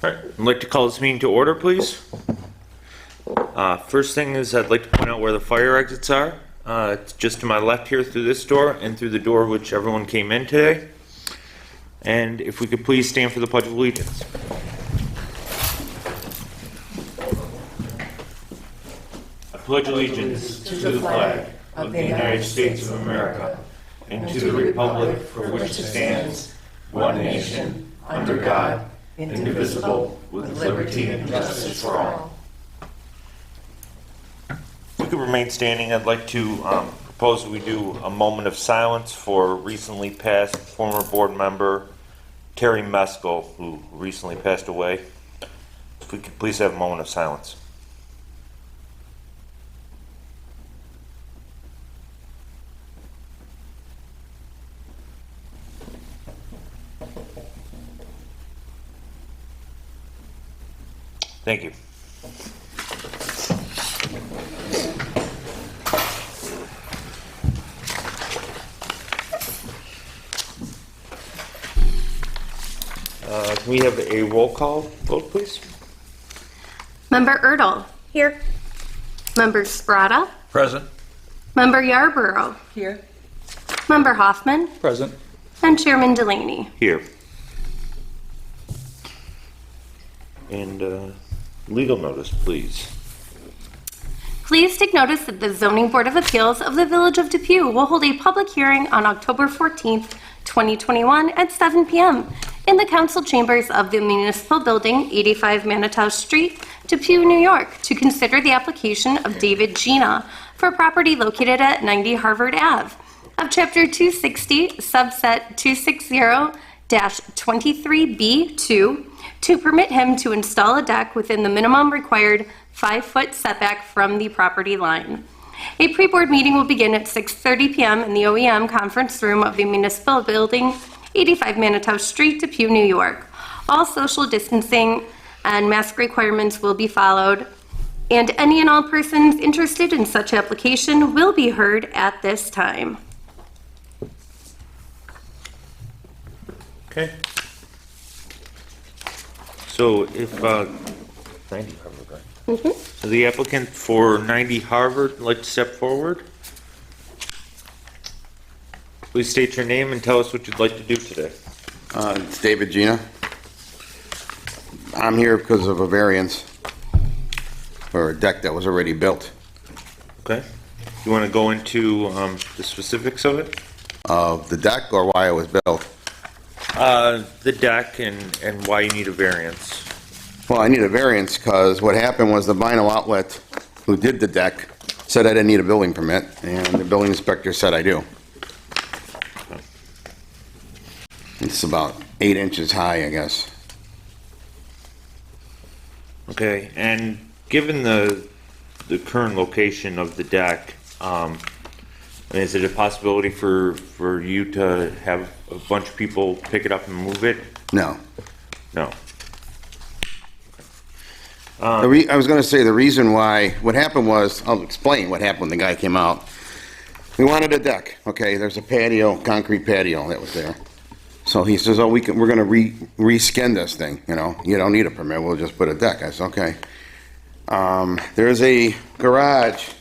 All right, I'd like to call this meeting to order, please. First thing is I'd like to point out where the fire exits are. It's just to my left here through this door and through the door which everyone came in today. And if we could please stand for the Pledge of Allegiance. I pledge allegiance to the flag of the United States of America and to the republic for which it stands, one nation, under God, indivisible, with liberty and justice for all. If we could remain standing, I'd like to propose that we do a moment of silence for recently passed former board member Terry Meskel, who recently passed away. If we could please have a moment of silence. Thank you. Can we have a roll call vote, please? Member Erdl. Here. Member Sprata. Present. Member Yarborough. Here. Member Hoffman. Present. And Chairman Delaney. Here. And legal notice, please. Please take notice that the Zoning Board of Appeals of the Village of Depew will hold a public hearing on October 14th, 2021 at 7 p.m. in the council chambers of the Municipal Building, 85 Manitow Street, Depew, New York, to consider the application of David Gina for property located at 90 Harvard Ave of Chapter 260, subset 260-23B2, to permit him to install a deck within the minimum required 5-foot setback from the property line. A pre-board meeting will begin at 6:30 p.m. in the OEM conference room of the Municipal Building, 85 Manitow Street, Depew, New York. All social distancing and mask requirements will be followed, and any and all persons interested in such application will be heard at this time. Okay. So if 90 Harvard, right? So the applicant for 90 Harvard would like to step forward. Please state your name and tell us what you'd like to do today. It's David Gina. I'm here because of a variance for a deck that was already built. Okay. You want to go into the specifics of it? Of the deck or why it was built? The deck and why you need a variance. Well, I need a variance because what happened was the vinyl outlet who did the deck said I didn't need a building permit, and the building inspector said I do. It's about 8 inches high, I guess. Okay, and given the current location of the deck, is it a possibility for you to have a bunch of people pick it up and move it? No. No. I was going to say the reason why, what happened was, I'll explain what happened when the guy came out. We wanted a deck, okay? There's a patio, concrete patio that was there. So he says, oh, we're going to reskin this thing, you know? You don't need a permit, we'll just put a deck. I said, okay. There's a garage,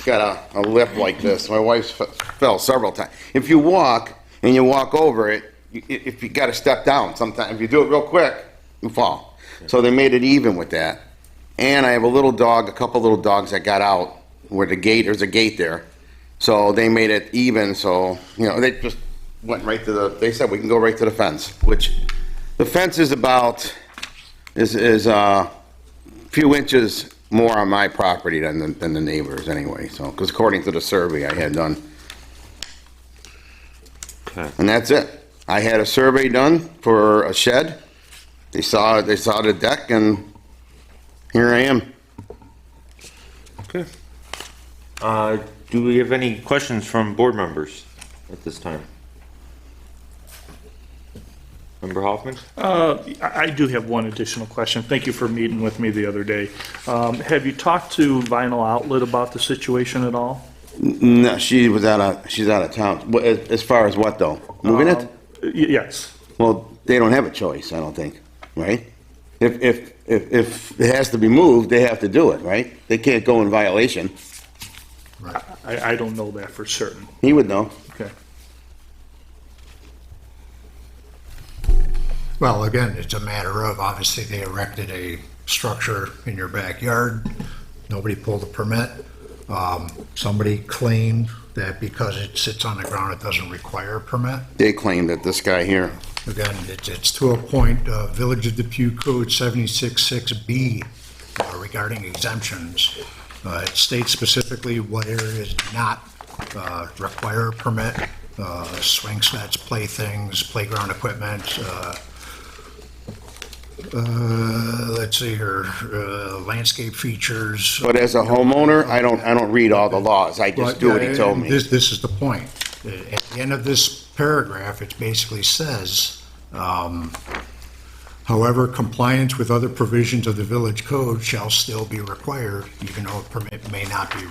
got a lip like this. My wife fell several times. If you walk and you walk over it, if you got to step down sometimes. If you do it real quick, you fall. So they made it even with that. And I have a little dog, a couple little dogs that got out where there's a gate there. So they made it even, so, you know, they just went right to they said we can go right to the fence, which the fence is about, is a few inches more on my property than the neighbors anyway, so, because according to the survey I had done. Okay. And that's it. I had a survey done for a shed. They saw the deck, and here I am. Okay. Do we have any questions from board members at this time? Member Hoffman? I do have one additional question. Thank you for meeting with me the other day. Have you talked to Vinyl Outlet about the situation at all? No, she's out of town. As far as what though? Moving it? Yes. Well, they don't have a choice, I don't think, right? If it has to be moved, they have to do it, right? They can't go in violation. I don't know that for certain. He would know. Okay. Well, again, it's a matter of, obviously, they erected a structure in your backyard. Nobody pulled a permit. Somebody claimed that because it sits on the ground, it doesn't require a permit. They claim that this guy here. Again, it's to a point, Village of Depew Code 76.6B regarding exemptions. It states specifically what areas do not require a permit. Swing sets, playthings, playground equipment, let's see here, landscape features. But as a homeowner, I don't read all the laws. I just do what he told me. This is the point. At the end of this paragraph, it basically says, however, compliance with other provisions of the village code shall still be required, even though a permit may not be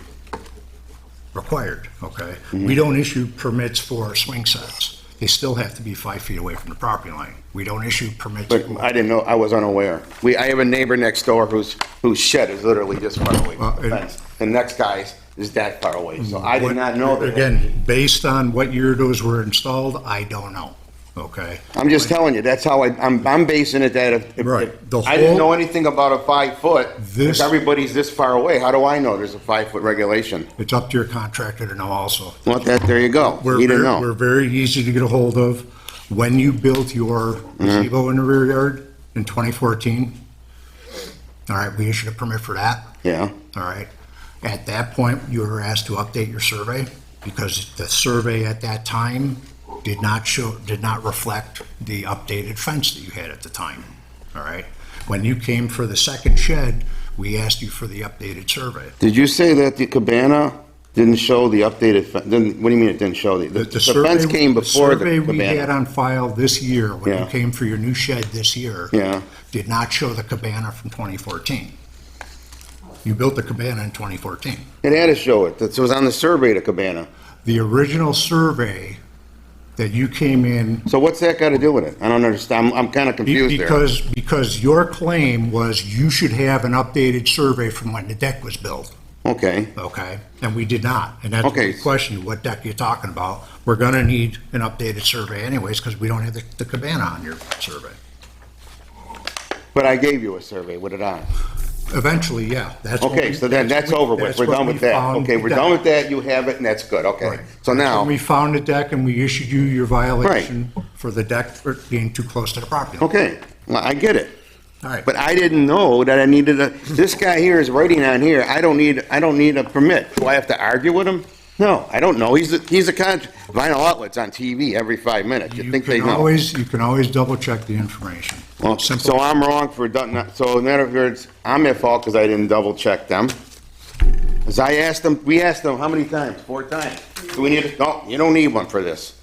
required, okay? We don't issue permits for swing sets. They still have to be 5 feet away from the property line. We don't issue permits. But I didn't know, I was unaware. I have a neighbor next door whose shed is literally this far away from the fence. The next guy's is that far away, so I did not know that. Again, based on what year those were installed, I don't know, okay? I'm just telling you, that's how I'm basing it that if Right. The I didn't know whole- anything about a 5 foot, This- if everybody's this far away, how do I know there's a 5 foot regulation? It's up to your contractor to know also. Well, there you go. We're You didn't very- We're know. very easy to get a hold of. When you built your Mm-hmm. gazebo in the rear yard in 2014, all right, we issued a permit for that, Yeah, all right? At that point, you were asked to update your survey because the survey at that time did not reflect the updated fence that you had at the time, all right? When you came for the second shed, we asked you for the updated survey. did you say that the cabana didn't show the updated, what do you mean it didn't show the fence came before the survey we had cabana? on file this year, when you Yeah. came for your new shed this year, Yeah, did not show the cabana from 2014. You built the cabana in 2014. it had to show it. It was on the survey, the cabana. The original survey that you came in, So what's that got to do with it? I don't understand. I'm kind of confused there. because your claim was you should have an updated survey from when the deck was built, Okay, okay? And we did not. And that's Okay. the question, what deck you're talking about. We're gonna need an updated survey anyways, because we don't have the cabana on your survey. but I gave you a survey with it on. Eventually, yeah. That's what Okay, we- so then that's over with. that's We're what done we with that. found Okay, we're the done deck. with that. You have it, and that's good. Okay. Right. So When now, we found the deck and we issued you your violation for the deck for being too close to the property line. okay, well, I get it. All right. But I didn't know that I needed this guy here is writing on here, I don't need a permit. Do I have to argue with him? No, I don't know. He's a Vinyl Outlet's on TV every 5 minutes. You think they know? You can always double check the information. Well, Simple. so I'm wrong for, so in other words, I'm at fault because I didn't double check them. As we asked them how many times? 4 times. Do we need no, you don't need one for this.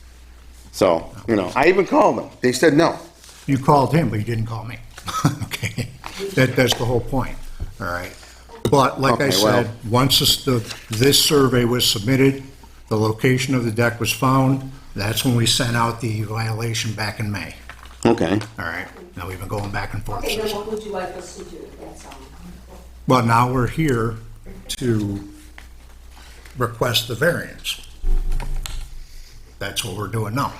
So, I even called them. They said no. You called him, but you didn't call me. Okay, that's the whole point, all right? But like I Okay, well- said, once this survey was submitted, the location of the deck was found, that's when we sent out the violation back in May, Okay. all right? Now, we've been going back and forth Okay, then since. what would you like us to do? That's all. Well, now we're here to request the variance. That's what we're doing now.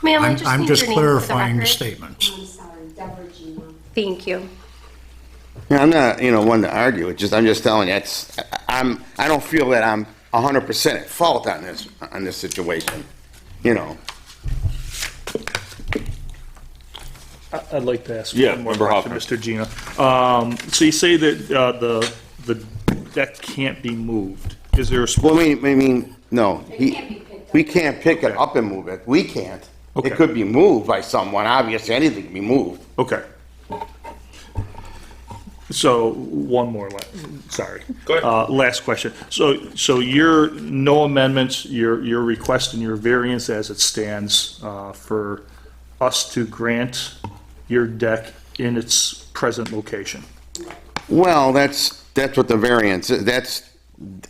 Ma'am, I I'm just I'm need just your name for the clarifying the record. statements. I'm sorry, Deborah Gina. Thank you. Yeah, I'm not, one to argue. I'm just telling you, I don't feel that I'm 100% at fault on this situation. I'd like to ask Yeah, one more Member question, Hoffman. Mr. Gina. So you say that the deck can't be moved. Is there a, Well, I mean, no. It can't be picked We can't pick it up and move it. We can't. Okay. It could be moved by someone. Obviously, anything can be moved. Okay. So, one more, sorry. Go ahead. Last question. So you're, no amendments, you're requesting your variance as it stands for us to grant your deck in its present location? Well, that's what the variance is. That's,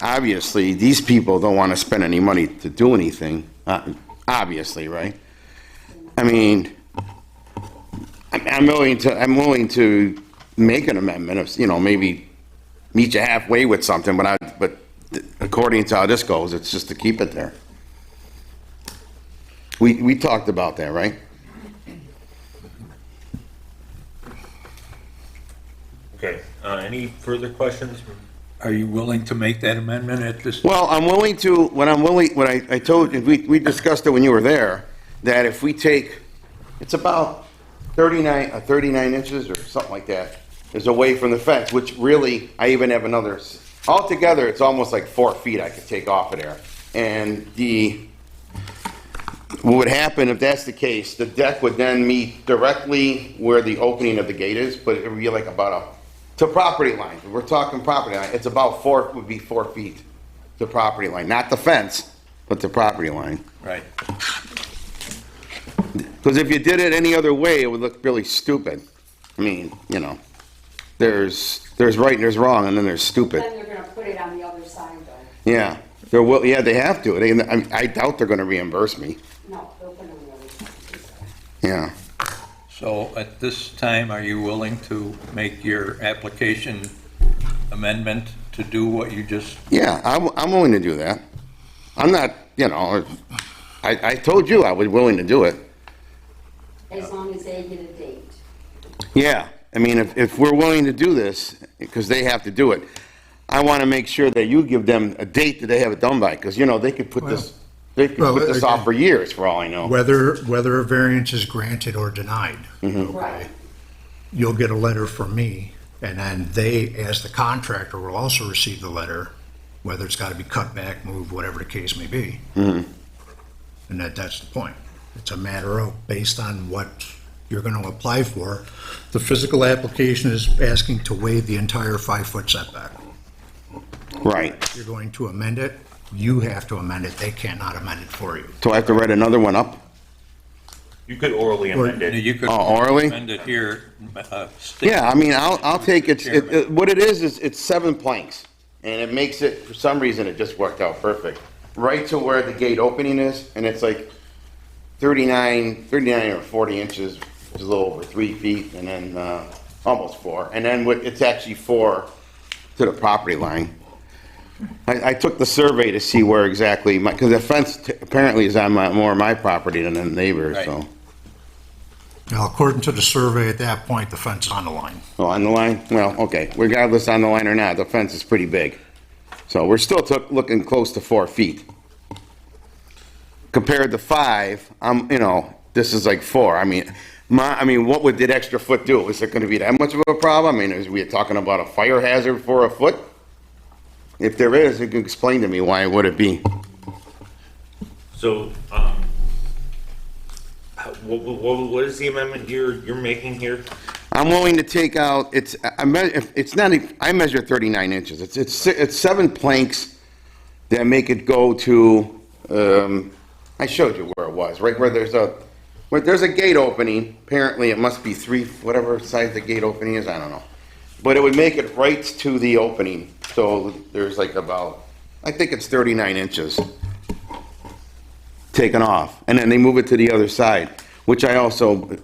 obviously, these people don't want to spend any money to do anything, obviously, right? I mean, I'm willing to make an amendment of, maybe meet you halfway with something, but according to how this goes, it's just to keep it there. We talked about that, right? Okay, any further questions? Are you willing to make that amendment at this? Well, I'm willing to, what I told you, we discussed it when you were there, that if we take, it's about 39 inches or something like that, is away from the fence, which really, I even have another, altogether, it's almost like 4 feet I could take off of there. And what would happen if that's the case, the deck would then meet directly where the opening of the gate is, but it would be like about to property line. If we're talking property line, it's about 4 feet to property line, not the fence, but the property line. Right. Because if you did it any other way, it would look really stupid. I mean, there's right and there's wrong, and then there's stupid. Then they're gonna put it on the other side though. Yeah, they have to. I doubt they're gonna reimburse me. No, they'll put it on the other side. Yeah. So at this time, are you willing to make your application amendment to do what you just? Yeah, I'm willing to do that. I'm not, I told you I was willing to do it. As long as they get a date. Yeah, I mean, if we're willing to do this, because they have to do it, I want to make sure that you give them a date that they have it done by, because, they could put this, off for years, for all I know. Whether a variance is granted or denied, Right. you'll get a letter from me, and then they, as the contractor, will also receive the letter, whether it's got to be cut back, moved, whatever the case may be. And that's the point. It's a matter of, based on what you're going to apply for, the physical application is asking to waive the entire 5-foot setback. Right. If you're going to amend it, you have to amend it. They cannot amend it for you. So I have to write another one up? You could orally amend it. You could orally? amend it here. State- Yeah, I mean, I'll take it, what it is it's 7 planks, and it makes it, for some reason, it just worked out perfect. Right to where the gate opening is, and it's like 39 or 40 inches, which is a little over 3 feet, and then almost 4. And then it's actually 4 to the property line. I took the survey to see where exactly, because the fence apparently is on more of my property than the neighbor's, Right. so. Now, according to the survey, at that point, the fence is on the line. Oh, on the line? Well, okay, regardless on the line or not, the fence is pretty big. So we're still looking close to 4 feet. Compared to 5, this is like 4. I mean, what would that extra foot do? Is it gonna be that much of a problem? I mean, is we talking about a fire hazard for a foot? If there is, you can explain to me why would it be? So, what is the amendment you're making here? I'm willing to take out, I measure 39 inches. It's 7 planks that make it go to, I showed you where it was, right where there's a gate opening. Apparently it must be 3, whatever size the gate opening is, I don't know. But it would make it right to the opening. So there's like about, I think it's 39 inches taken off. And then they move it to the other side, which I also,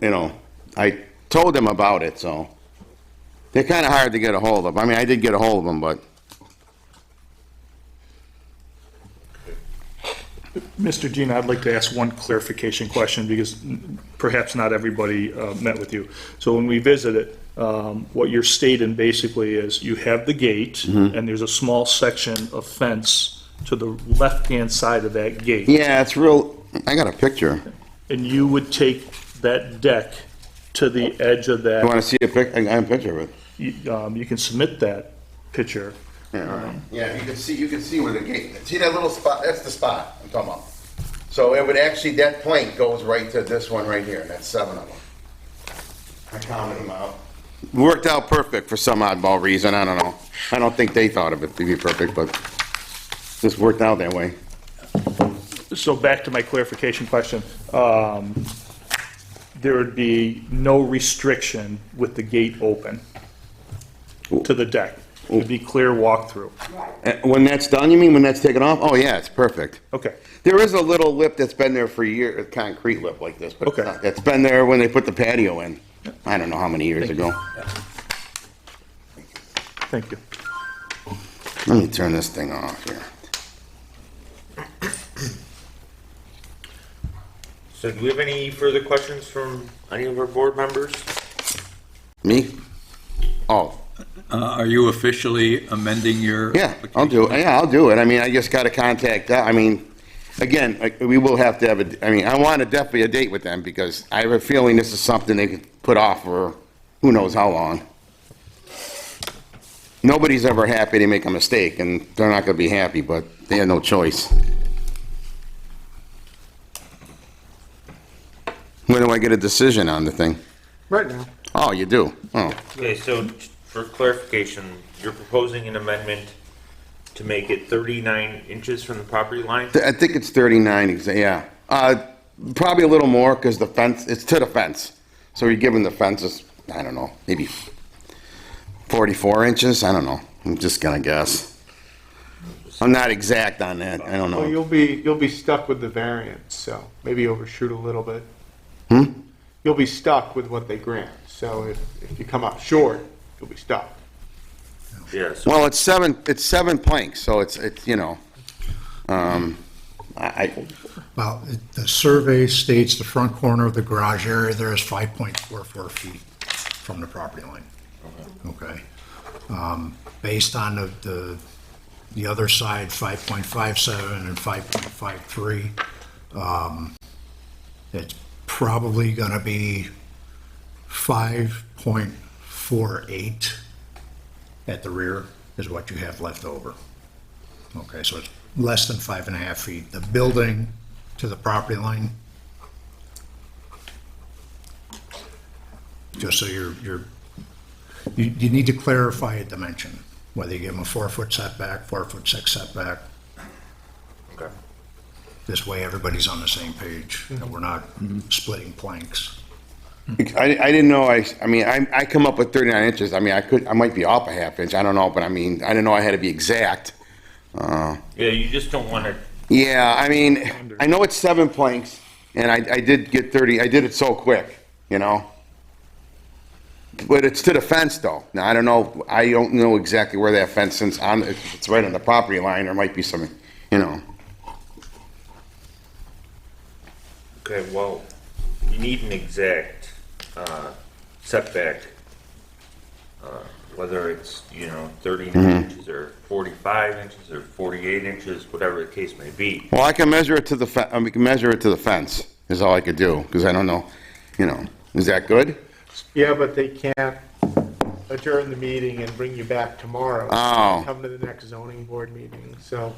I told them about it, so. They're kind of hard to get a hold of. I mean, I did get a hold of them, but. Mr. Jean, I'd like to ask one clarification question because perhaps not everybody met with you. So when we visited, what you're stating basically is you have the gate and there's a small section of fence to the left-hand side of that gate. Yeah, it's real, I got a picture. And you would take that deck to the edge of that. You want to see a I got a picture of it. You can submit that picture. Yeah, all right. Yeah, you can see where the gate, see that little spot, that's the spot I'm talking about. So it would actually, that plank goes right to this one right here, and that's 7 of them. I counted them out. Worked out perfect for some oddball reason, I don't know. I don't think they thought of it to be perfect, but this worked out that way. So back to my clarification question. There would be no restriction with the gate open to the deck. It would be clear walkthrough. When that's done, you mean, when that's taken off? Oh, yeah, it's perfect. Okay. There is a little lip that's been there for years, a concrete lip like this, but Okay. it's been there when they put the patio in. I don't know how many years ago. Thank you. Let me turn this thing off here. So do we have any further questions from any of our board members? Me? Oh, Are you officially amending your? yeah, I'll do it. Yeah, I'll do it. I mean, I just gotta contact, I mean, again, we will have to have I mean, I want definitely a date with them because I have a feeling this is something they could put off for who knows how long. Nobody's ever happy to make a mistake, and they're not gonna be happy, but they have no choice. When do I get a decision on the thing? Right now. Oh, you do? Oh. Okay, so for clarification, you're proposing an amendment to make it 39 inches from the property line? I think it's 39, yeah. Probably a little more, because the fence, it's to the fence. So you're giving the fences, I don't know, maybe 44 inches? I don't know. I'm just gonna guess. I'm not exact on that, I don't Well, know. you'll be stuck with the variance, so maybe overshoot a little bit. Hmm? You'll be stuck with what they grant, so if you come up short, you'll be stuck. Yes. Well, it's seven planks, so it's, you know, Well, the survey states the front corner of the garage area there is 5.44 feet from the property line. Okay. Based on the other side, 5.57 and 5.53, it's probably gonna be 5.48 at the rear is what you have left over. Okay, so it's less than 5.5 feet. The building to the property line, just so you need to clarify a dimension, whether you give them a 4-foot setback, 4'6" setback. Okay. This way, everybody's on the same page, and we're not splitting planks. I didn't know, I mean, I come up with 39 inches, I mean, I might be off a half inch, I don't know, but I mean, I didn't know I had to be exact. Yeah, you just don't want to, Yeah, I mean, I know it's 7 planks, and I did get 30, I did it so quick, you know? But it's to the fence, though. Now, I don't know exactly where that fence, since it's right on the property line, there might be some, you know. okay, well, you need an exact setback, whether it's, 39 inches or 45 inches or 48 inches, whatever the case may be. Well, I can measure it to the fence, is all I could do, because I don't know, is that good? Yeah, but they can't adjourn the meeting and bring you back tomorrow. Oh. Come to the next zoning board meeting, so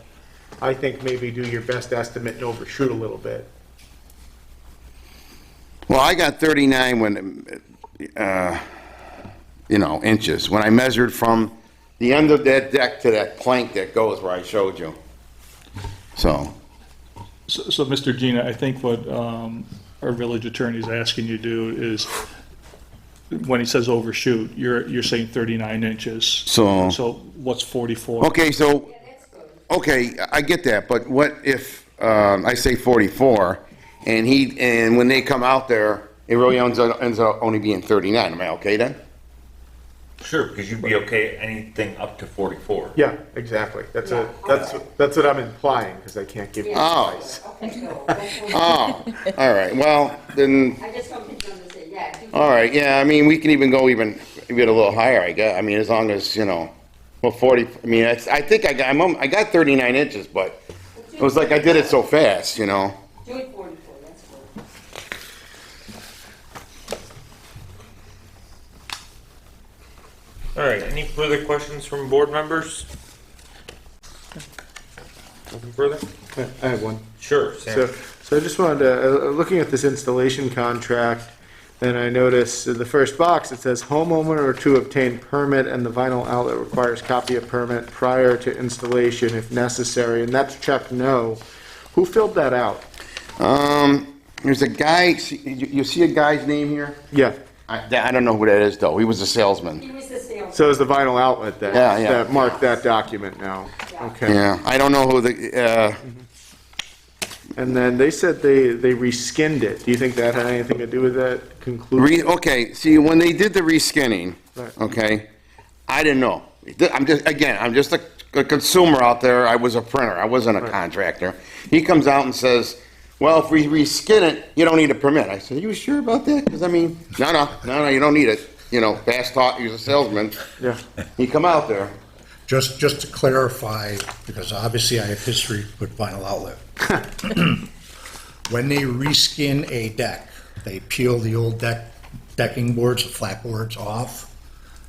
I think maybe do your best estimate and overshoot a little bit. Well, I got 39 when, inches. When I measured from the end of that deck to that plank that goes where I showed you. So, Mr. Gina, I think what our village attorney is asking you to do is, when he says overshoot, you're saying 39 inches. So- So what's 44? okay, so, okay, I get that, but what if I say 44, and when they come out there, it really ends up only being 39, am I okay then? Sure, because you'd be okay anything up to 44. Yeah, exactly. That's what I'm implying, because I can't give you Oh. advice. Okay, go. Oh, all right, well, then, I just don't think you're gonna say, yeah. do all right, yeah, I mean, we can even go even a little higher, I guess. I mean, as long as, 40, I mean, I think I got 39 inches, but it was like I did it so fast, Do it 44, that's good. All right, any further questions from board members? Nothing further? I have one. Sure, Sam. So I just wanted to, looking at this installation contract, and I noticed in the first box, it says homeowner to obtain permit and the vinyl outlet requires copy of permit prior to installation if necessary, and that's checked no. Who filled that out? There's a guy, you see a guy's name here? Yeah, I don't know who that is, though. He was a salesman. He was the sales. so is the vinyl outlet that, Yeah, yeah. that marked that document now. Okay. Yeah, I don't know who the, And then they said they reskinned it. Do you think that had anything to do with that conclusion? okay, see, when they did the reskinning, Right. okay, I didn't know. I'm just a consumer out there. I was a printer. I wasn't a contractor. He comes out and says, well, if we reskin it, you don't need a permit. I said, are you sure about that? Because, I mean, no, you don't need it. You know, fast talk, he's a salesman. Yeah. He come out there. Just to clarify, because obviously I have history with vinyl outlet. When they reskin a deck, they peel the old decking boards, the flat boards off,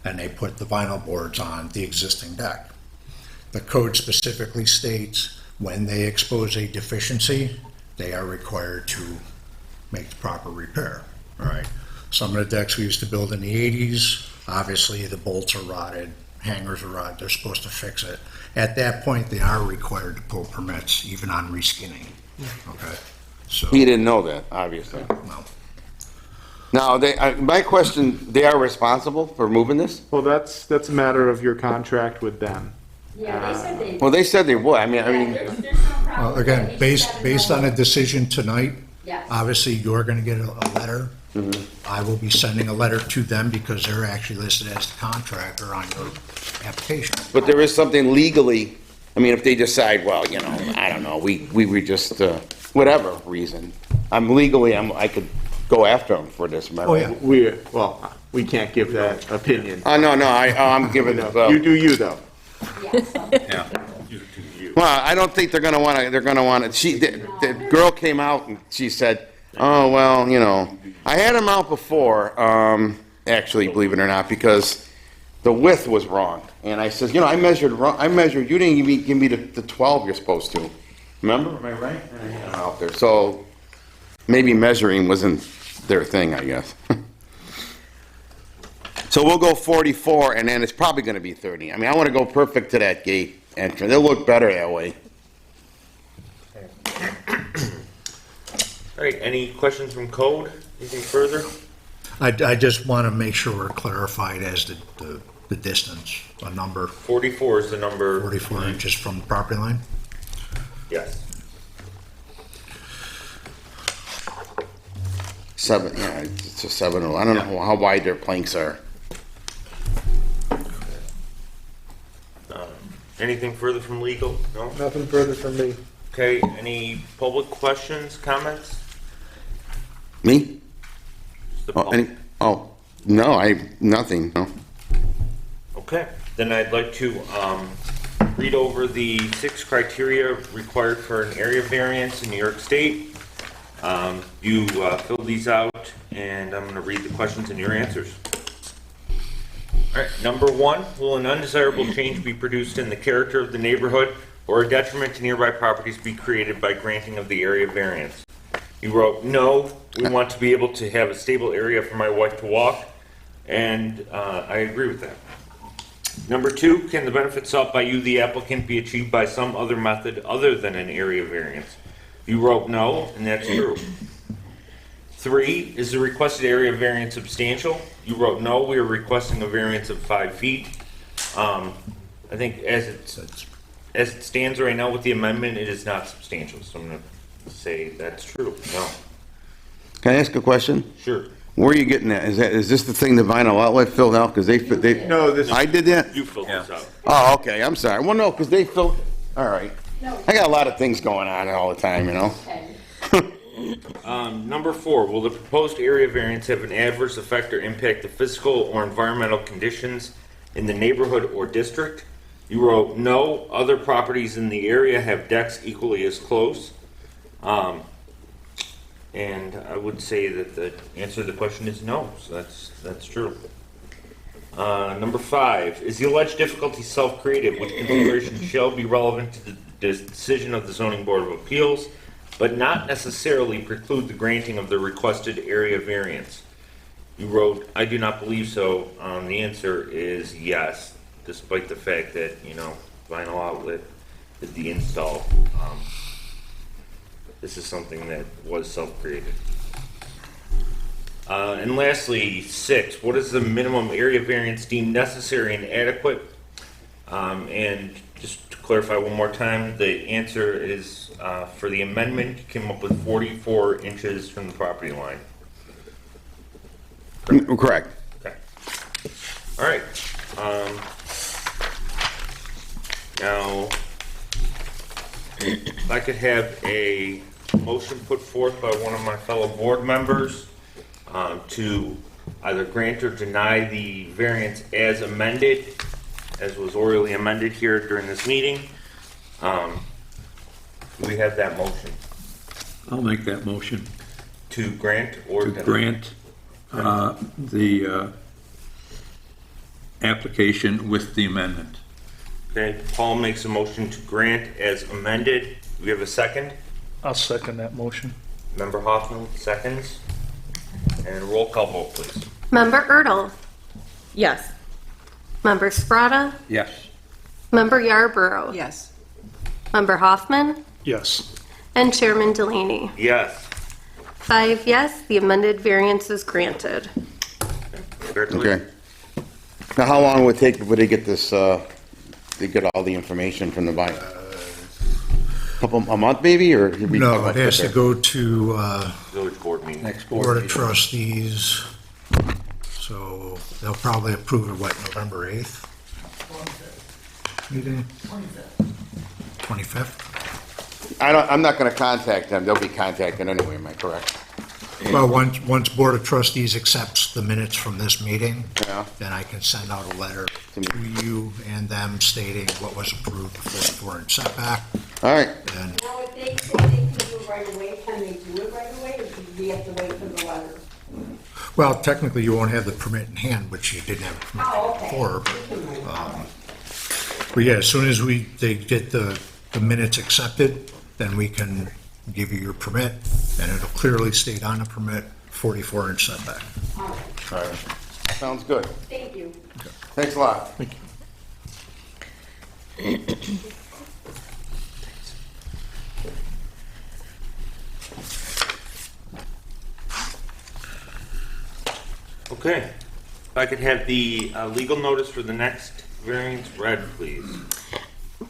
and they put the vinyl boards on the existing deck. The code specifically states when they expose a deficiency, they are required to make the proper repair, all right? Some of the decks we used to build in the 80s, obviously the bolts are rotted, hangers are rotted, they're supposed to fix it. At that point, they are required to pull permits, even on reskinning, okay? So, He didn't know that, obviously. well, Now, my question, they are responsible for moving this? Well, that's a matter of your contract with them. Yeah, they said they. Well, they said they would. I Yeah, mean, there's no problem. well, again, They just based gotta on a know. decision tonight, Yes. obviously you're gonna get a letter. Mm-hmm. I will be sending a letter to them because they're actually listed as the contractor on your application. but there is something legally, I mean, if they decide, well, you know, I don't know, we were just, whatever reason, I could go after them for this, am I Oh, right? yeah. We can't give that opinion. No, I'm giving it, You do you, though. Yes. Yeah. well, I don't think they're gonna wanna, the girl came out and she said, oh, well, you know, I had them out before, actually, believe it or not, because the width was wrong. And I said, you know, I measured wrong, you didn't even give me the 12 you're supposed to. Remember, am I right? I had 'em out there, so maybe measuring wasn't their thing, I guess. So we'll go 44, and then it's probably gonna be 30. I mean, I wanna go perfect to that gate entrance. It'll look better that way. All right, any questions from code? Anything further? I just wanna make sure we're clarified as to the distance, a number 44 is the number. 44 inches from the property line. Yes. 7, yeah, it's a 7. I don't know how wide their planks are. Anything further from legal? No? Nothing further from me. Okay, any public questions, comments? Me? The Oh, public. no, nothing, no. Okay, then I'd like to read over the 6 criteria required for an area variance in New York State. You fill these out, and I'm going to read the questions and your answers. All right, number 1, will an undesirable change be produced in the character of the neighborhood or a detriment to nearby properties be created by granting of the area variance? You wrote, no, we want to be able to have a stable area for my wife to walk, and I agree with that. Number 2, can the benefits sought by you, the applicant, be achieved by some other method other than an area variance? You wrote no, and that's true. 3, is the requested area variance substantial? You wrote no, we are requesting a variance of 5 feet. I think as it stands right now with the amendment, it is not substantial, so I'm going to say that's true. No. Can I ask a question? Sure. Where are you getting that? Is this the thing the vinyl outlet filled out? Because they, No, this, I did that? You filled this out. Oh, okay, I'm sorry. Well, no, because they filled, all right. No. I got a lot of things going on all the time, you know? Okay. Number 4, will the proposed area variance have an adverse effect or impact the physical or environmental conditions in the neighborhood or district? You wrote no, other properties in the area have decks equally as close. And I would say that the answer to the question is no, so that's true. Number 5, is the alleged difficulty self-created, which consideration shall be relevant to the decision of the zoning board of appeals? but not necessarily preclude the granting of the requested area variance. You wrote, I do not believe so. The answer is yes, despite the fact that, vinyl outlet is the install. This is something that was self-created. And lastly, 6, what is the minimum area variance deemed necessary and adequate? And just to clarify one more time, the answer is for the amendment, you came up with 44 inches from the property line. Correct. Okay. All right. Now, if I could have a motion put forth by one of my fellow board members to either grant or deny the variance as amended, as was orally amended here during this meeting. Do we have that motion I'll make that motion to grant or to deny? grant the application with the amendment. Okay, Paul makes a motion to grant as amended. Do we have a second? I'll second that motion. Member Hoffman seconds. And roll call vote, please. Member Erdl, Yes. Member Sprata, Yes. Member Yarborough, Yes. Member Hoffman, Yes. and Chairman Delaney. Yes. 5 yes, the amended variance is granted. Okay. Now, how long would it take, would they get this, they get all the information from the buyer? A month maybe, or? it'd be No, much it has to quicker? go to Village board meeting. Next Board board of meeting. Trustees, so they'll probably approve it, what, November 8th? Meeting? 25th? I'm not gonna contact them, they'll be contacted anyway, am I correct? Well, once Board of Trustees accepts the minutes from this meeting, Yeah. then I can send out a letter to you and them stating what was approved, the 44-inch setback, All right, and Now, if they say they can do it right away, can they do it right away, or do we have to wait for the letter? well, technically, you won't have the permit in hand, which you didn't have a permit Oh, okay. before. But yeah, as soon as they get the minutes accepted, then we can give you your permit, and it'll clearly state on the permit, 44-inch setback. All right, sounds good. thank you. Thanks a lot. Thank you. Okay. If I could have the legal notice for the next variance read, please.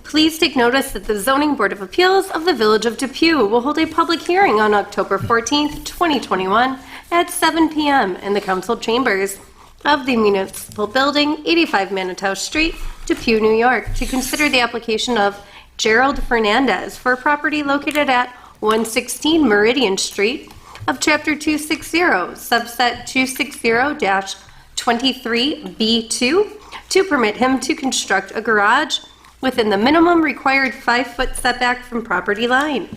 Please take notice that the Zoning Board of Appeals of the Village of Depew will hold a public hearing on October 14th, 2021 at 7 p.m. in the council chambers of the Municipal Building, 85 Manitou Street, Depew, New York, to consider the application of Gerald Fernandez for a property located at 116 Meridian Street of Chapter 260, subset 260-23B2, to permit him to construct a garage within the minimum required 5-foot setback from property line.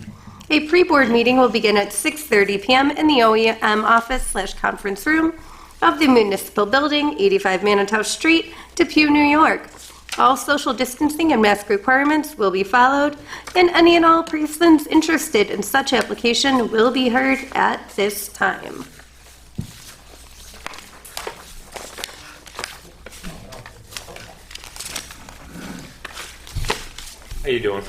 A pre-board meeting will begin at 6:30 p.m. in the OEM office/conference room of the Municipal Building, 85 Manitou Street, Depew, New York. All social distancing and mask requirements will be followed, and any and all persons interested in such application will be heard at this time. How you doing?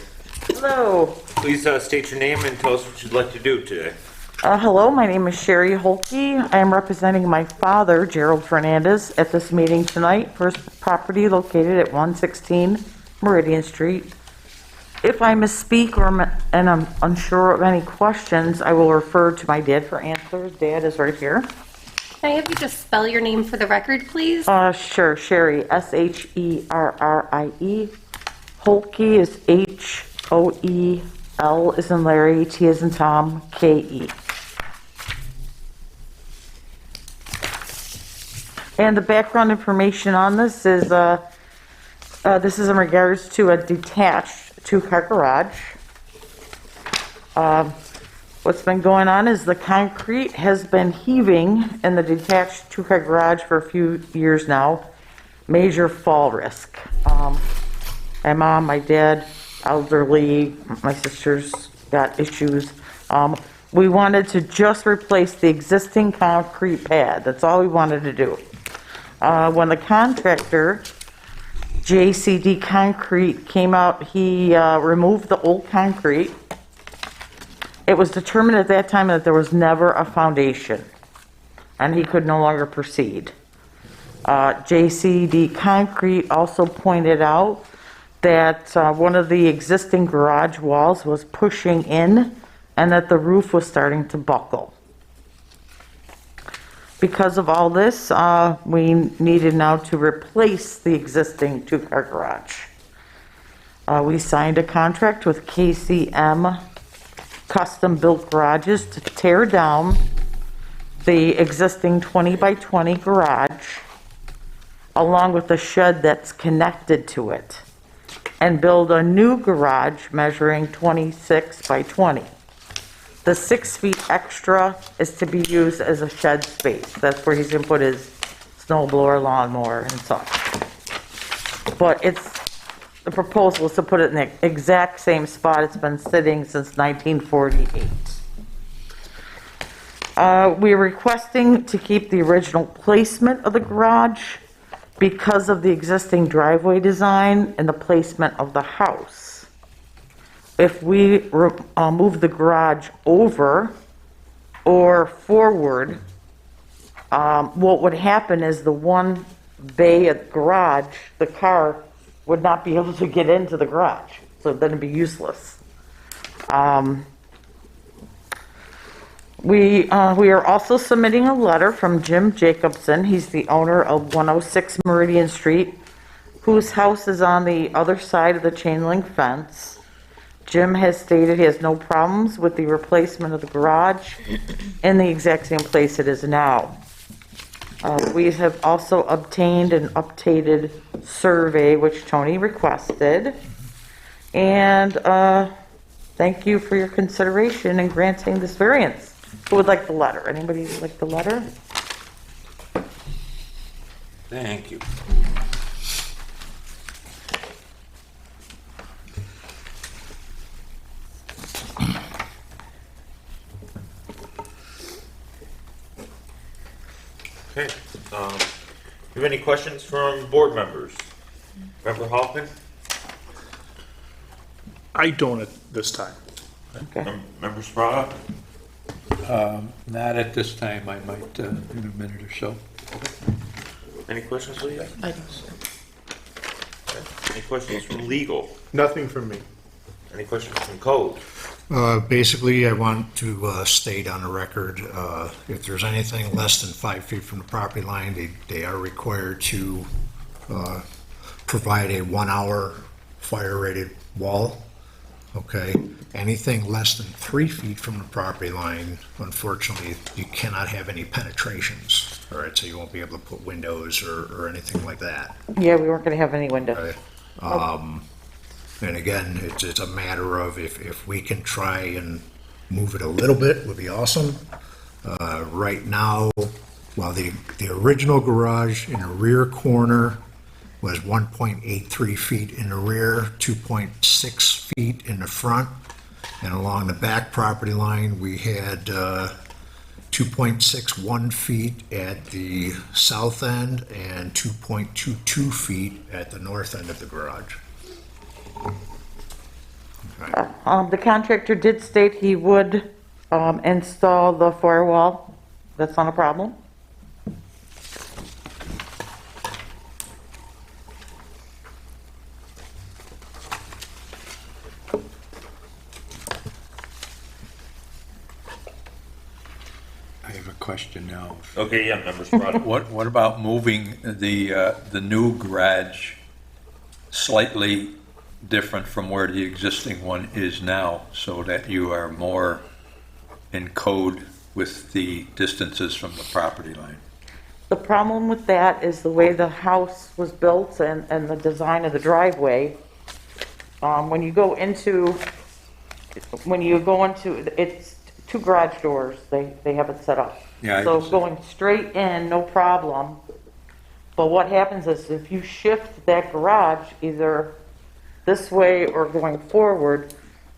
Hello. Please state your name and tell us what you'd like to do today. Hello, my name is Sherry Holke. I am representing my father, Gerald Fernandez, at this meeting tonight for his property located at 116 Meridian Street. If I misspeak and I'm unsure of any questions, I will refer to my dad for answers. Dad is right here. Can I have you just spell your name for the record, please? Sure, Sherry, Sherrie. Holke is Hoel is in Larry, T is in Tom, Ke. And the background information on this is in regards to a detached two-car garage. What's been going on is the concrete has been heaving in the detached two-car garage for a few years now. Major fall risk. My mom, my dad, elderly, my sister's got issues. We wanted to just replace the existing concrete pad. That's all we wanted to do. When the contractor, JCD Concrete, came out, he removed the old concrete. It was determined at that time that there was never a foundation, and he could no longer proceed. JCD Concrete also pointed out that one of the existing garage walls was pushing in and that the roof was starting to buckle. Because of all this, we needed now to replace the existing two-car garage. We signed a contract with KCM Custom Built Garages to tear down the existing 20 by 20 garage along with the shed that's connected to it and build a new garage measuring 26 by 20. The 6 feet extra is to be used as a shed space. That's where he's gonna put his snow blower, lawnmower, and such. But the proposal is to put it in the exact same spot it's been sitting since 1948. We're requesting to keep the original placement of the garage because of the existing driveway design and the placement of the house. If we move the garage over or forward, what would happen is the one bay at the garage, the car would not be able to get into the garage, so then it'd be useless. We are also submitting a letter from Jim Jacobson. He's the owner of 106 Meridian Street, whose house is on the other side of the chain link fence. Jim has stated he has no problems with the replacement of the garage in the exact same place it is now. We have also obtained an updated survey, which Tony requested. And thank you for your consideration in granting this variance. Who would like the letter? Anybody would like the letter? Thank you. Okay, you have any questions from board members? Member Hoffman? I don't at this time. Okay. Member Sprata? Not at this time, I might in a minute or so. Any questions, Lee? I don't. Any questions from legal? Nothing from me. Any questions from code? Basically, I want to state on the record, if there's anything less than 5 feet from the property line, they are required to provide a 1 hour fire rated wall. Okay, anything less than 3 feet from the property line, unfortunately, you cannot have any penetrations. All right, so you won't be able to put windows or anything like that. Yeah, we weren't going to have any windows. Right? And again, it's a matter of if we can try and move it a little bit, would be awesome. Right now, while the original garage in the rear corner was 1.83 feet in the rear, 2.6 feet in the front, and along the back property line, we had 2.61 feet at the south end and 2.22 feet at the north end of the garage. The contractor did state he would install the firewall. That's not a problem. I have a question now. Okay, yeah, Member Sprata. What about moving the new garage slightly different from where the existing one is now, so that you are more in code with the distances from the property line? The problem with that is the way the house was built and the design of the driveway. When you go into, it's 2 garage doors, they have it set up. Yeah, So going straight in, no problem. But what happens is if you shift that garage either this way or going forward,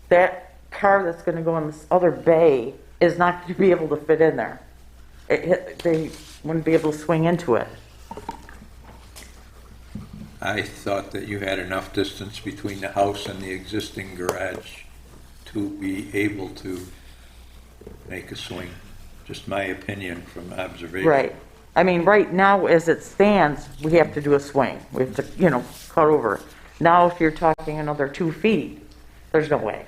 that car that's gonna go in this other bay is not gonna be able to fit in there. They wouldn't be able to swing into it. I thought that you had enough distance between the house and the existing garage to be able to make a swing. Just my opinion from observation. Right. I mean, right now, as it stands, we have to do a swing. We have to, cut over. Now, if you're talking another 2 feet, there's no way.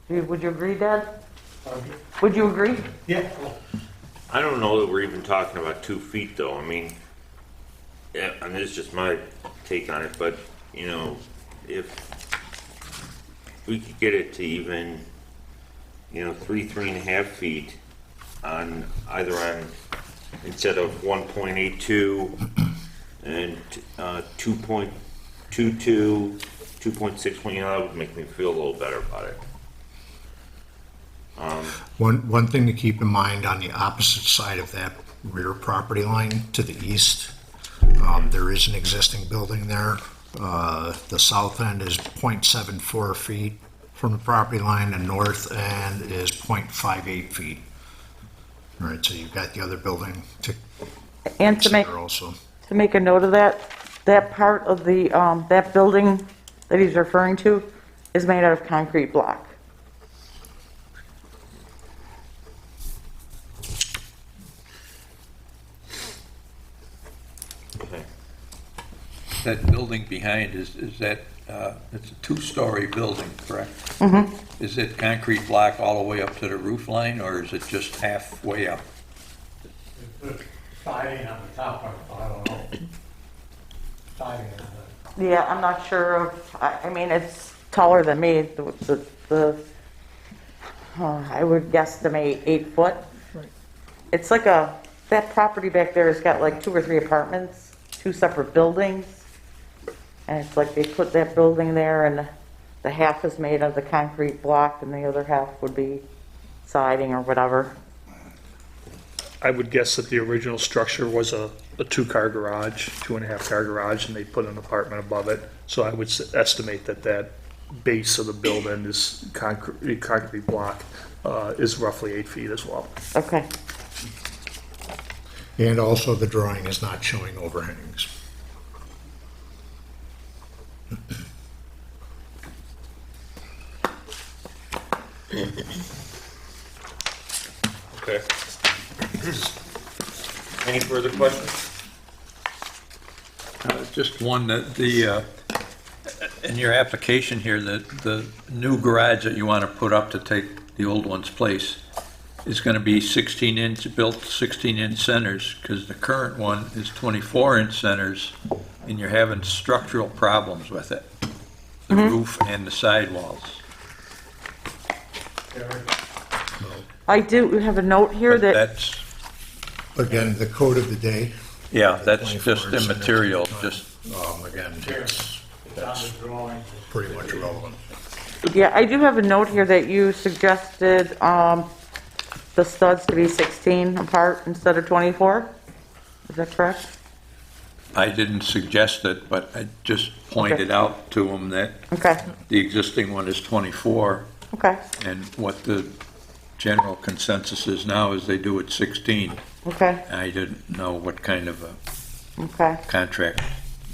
Would you agree, Dad? Would you agree? Yeah. I don't know that we're even talking about 2 feet, though. I mean, yeah, and this is just my take on it, but, if we could get it to even, 3.5 feet on, either on, instead of 1.82 and 2.22, 2.6, that would make me feel a little better about it. One thing to keep in mind, on the opposite side of that rear property line to the east, there is an existing building there. The south end is 0.74 feet from the property line, the north end is 0.58 feet. All right, so you've got the other building to And to make, consider also. to make a note of that part of the, that building that he's referring to is made out of concrete block. Okay. That building behind, is that, it's a 2-story building, correct? Mm-hmm. Is it concrete block all the way up to the roof line, or is it just halfway up? Siding on the top part, I don't know. Siding on the. Yeah, I'm not sure of, I mean, it's taller than me, I would guesstimate 8 foot. It's like that property back there has got like 2 or 3 apartments, 2 separate buildings. And it's like they put that building there and the half is made of the concrete block and the other half would be siding or whatever. I would guess that the original structure was a 2-car garage, 2.5-car garage, and they put an apartment above it. So I would estimate that base of the building is concrete block, is roughly 8 feet as well. Okay. And also, the drawing is not showing overhangs. Okay. Any further questions? Just one, that in your application here, the new garage that you want to put up to take the old one's place is going to be 16-inch, built 16-inch centers, because the current one is 24-inch centers, and you're having structural problems with it, the roof and the sidewalls. I do have a note here But that, that's, Again, the code of the day. yeah, that's 24 just inch immaterial, centers. just, Again, It's on the drawing. pretty much irrelevant. yeah, I do have a note here that you suggested the studs to be 16 apart instead of 24. Is that correct? I didn't suggest it, but I just pointed out to them that Okay, the existing one is 24, okay, and what the general consensus is now is they do it 16. okay, I didn't know what kind of a okay, contract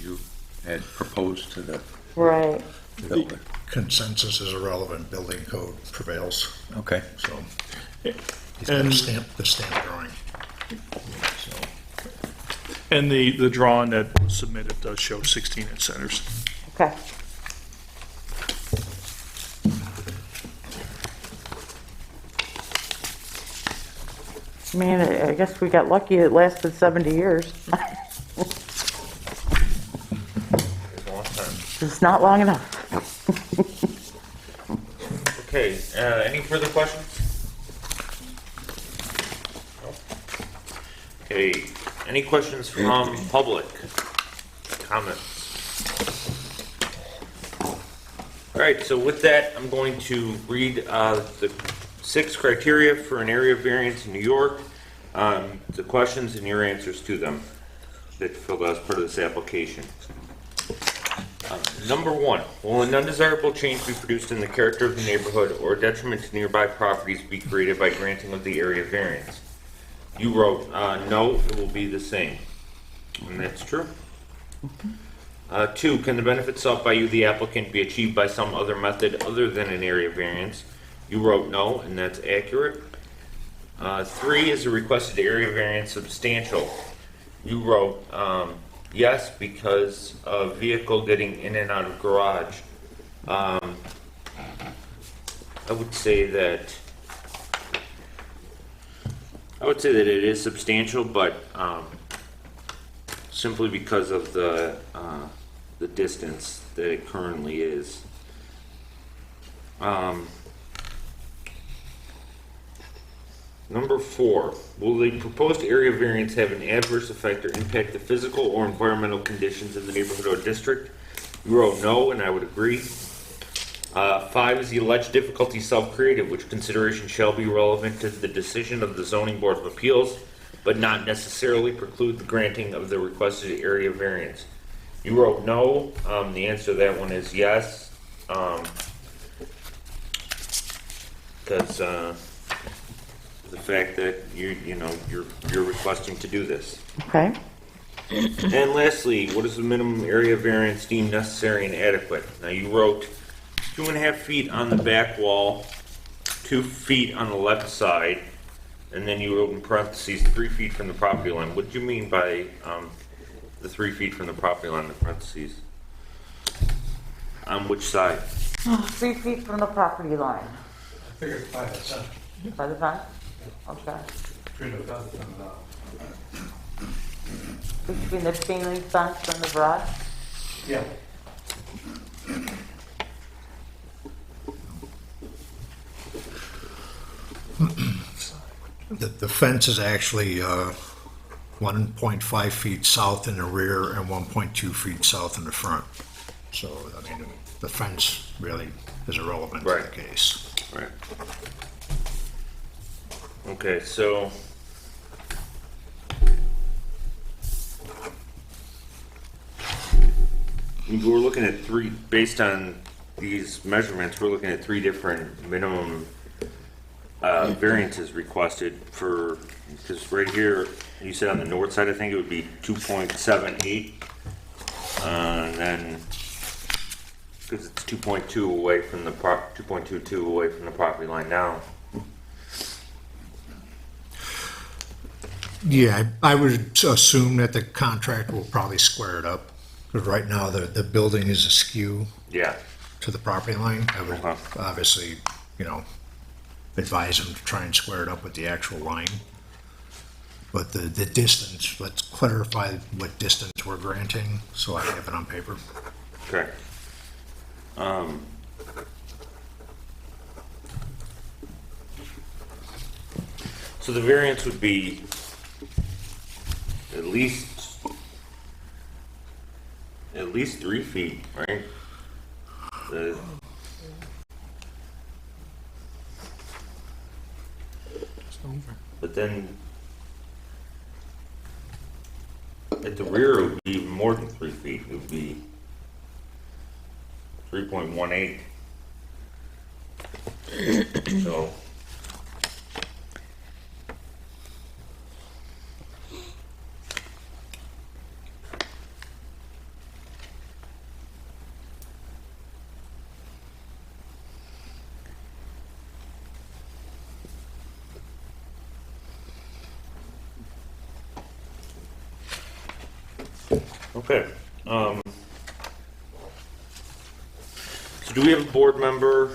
you had proposed to the right. builder. Consensus is irrelevant, building code prevails, Okay. so. He's got And- the stamp drawing. So, And the drawing that was submitted does show 16-inch centers. Okay. Man, I guess we got lucky it lasted 70 years. It's a long time. It's not long enough. Okay, any further questions? No? Okay, any questions from public? Comments? All right, so with that, I'm going to read the 6 criteria for an area variance in New York, the questions and your answers to them that filled out as part of this application. Number 1, will an undesirable change be produced in the character of the neighborhood or detriment to nearby properties be created by granting of the area variance? You wrote, no, it will be the same. And that's true. 2, can the benefit sought by you, the applicant, be achieved by some other method other than an area variance? You wrote no, and that's accurate. 3, is the requested area variance substantial? You wrote yes, because of vehicle getting in and out of garage. I would say that it is substantial, but simply because of the distance that it currently is. Number 4, will the proposed area variance have an adverse effect or impact the physical or environmental conditions in the neighborhood or district? You wrote no, and I would agree. 5, is the alleged difficulty self-created, which consideration shall be relevant to the decision of the Zoning Board of Appeals, but not necessarily preclude the granting of the requested area variance? You wrote no. The answer to that one is yes, because the fact that you're requesting to do this. Okay. And lastly, what is the minimum area variance deemed necessary and adequate? Now you wrote 2.5 feet on the back wall, 2 feet on the left side, and then you wrote in parentheses 3 feet from the property line. What did you mean by the 3 feet from the property line in parentheses? On which side? 3 feet from the property line. I figured by the sun, By the time? Okay. between the fence and Between the chain link fence and the garage? yeah. The fence is actually 1.5 feet south in the rear and 1.2 feet south in the front. So, I mean, the fence really is irrelevant to the Right. case. Right. Okay, so we're looking at based on these measurements, we're looking at 3 different minimum variances requested for, because right here, you said on the north side, I think it would be 2.78, and then, because it's 2.2 away from the 2.22 away from the property line now. Yeah, I would assume that the contractor will probably square it up, because right now the building is askew Yeah. to the property line. I would Uh-huh. obviously, advise him to try and square it up with the actual line. But the distance, let's clarify what distance we're granting, so I have it on paper. Okay. So the variance would be at least 3 feet, right? But then at the rear, it would be even more than 3 feet. It would be 3.18. So. Okay. So do we have a board member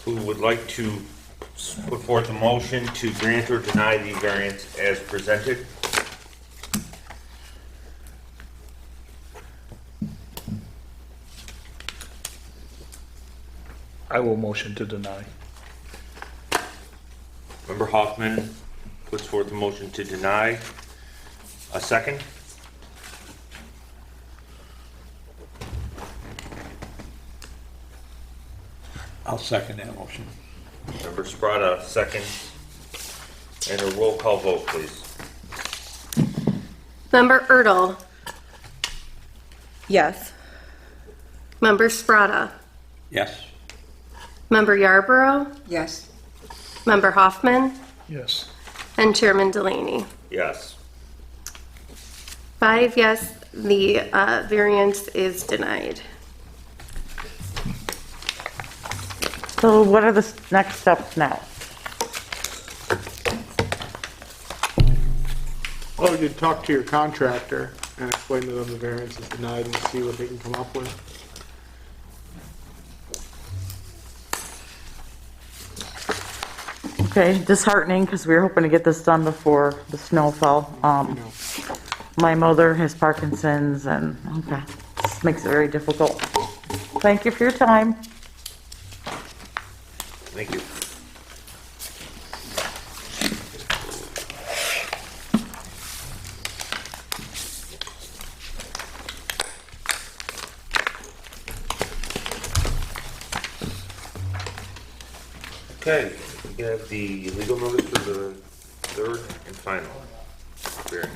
who would like to put forth a motion to grant or deny the variance as presented? I will motion to deny. Member Hoffman puts forth a motion to deny. A second? I'll second that motion. Member Sprata, second. And a roll call vote, please. Member Erdl? Yes. Member Sprata, Yes. Member Yarborough, Yes. Member Hoffman, Yes. and Chairman Delaney. Yes. 5 yes, the variance is denied. So what are the next steps now? Well, you talk to your contractor and explain to them the variance is denied and see what they can come up with. Okay, disheartening, because we were hoping to get this done before the snow fell. My mother has Parkinson's, and, okay, this makes it very difficult. Thank you for your time. Thank you. Okay, we have the legal notice for the third and final variance.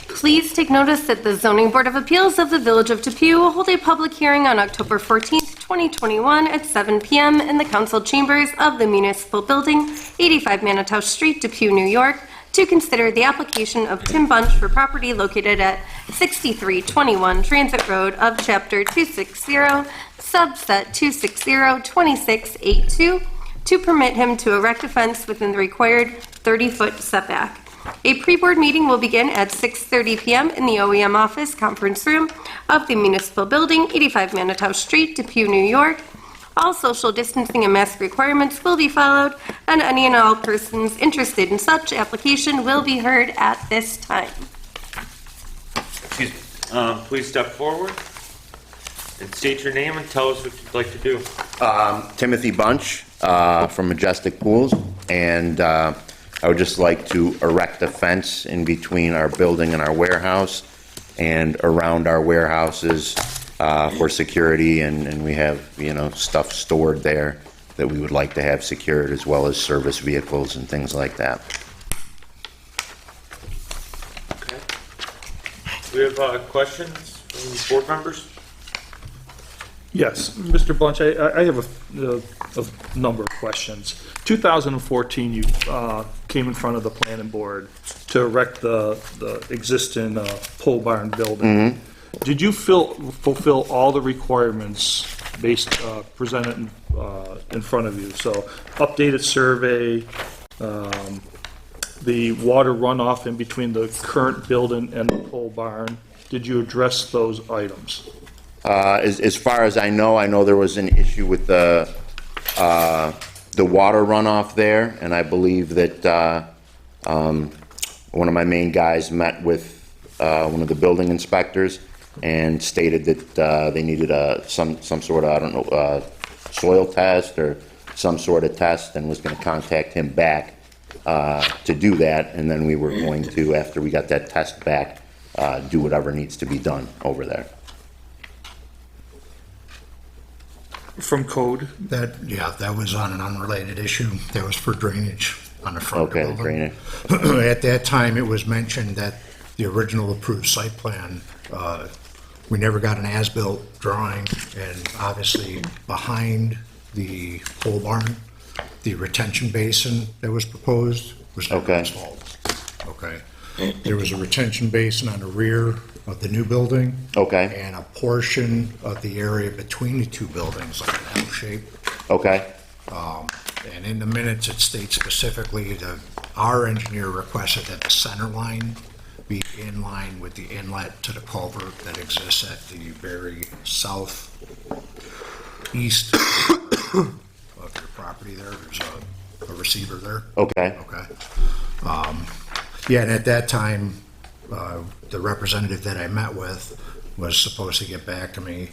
Please take notice that the Zoning Board of Appeals of the Village of Depew will hold a public hearing on October 14th, 2021 at 7 p.m. in the council chambers of the municipal building, 85 Manitow Street, Depew, New York, to consider the application of Tim Bunch for property located at 6321 Transit Road of Chapter 260, subset 260-2682, to permit him to erect a fence within the required 30-foot setback. A pre-board meeting will begin at 6:30 p.m. in the OEM office conference room of the municipal building, 85 Manitow Street, Depew, New York. All social distancing and mask requirements will be followed, and any and all persons interested in such application will be heard at this time. Excuse me. Please step forward and state your name and tell us what you'd like to do. Timothy Bunch from Majestic Pools, and I would just like to erect a fence in between our building and our warehouse and around our warehouses for security, and we have, stuff stored there that we would like to have secured, as well as service vehicles and things like that. Okay. Do we have questions from board members? Yes, Mr. Bunch, I have a number of questions. 2014, you came in front of the planning board to erect the existing pole barn building. Did you fulfill all the requirements presented in front of you? So updated survey, the water runoff in between the current building and the pole barn. Did you address those items? As far as I know there was an issue with the water runoff there, and I believe that one of my main guys met with one of the building inspectors and stated that they needed some sort of, soil test or some sort of test, and was going to contact him back to do that, and then we were going to, after we got that test back, do whatever needs to be done over there. From code? That was on an unrelated issue. That was for drainage on the front of the Okay, building. drainage. At that time, it was mentioned that the original approved site plan, we never got an as-built drawing, and obviously behind the pole barn, the retention basin that was proposed was never Okay. installed. Okay. There was a retention basin on the rear of the new building. Okay. And a portion of the area between the two buildings, like an L shape. Okay. And in the minutes, it states specifically that our engineer requested that the center line be in line with the inlet to the culvert that exists at the very southeast of your property there. There's a receiver there. Okay. Okay. Yeah, and at that time, the representative that I met with was supposed to get back to me.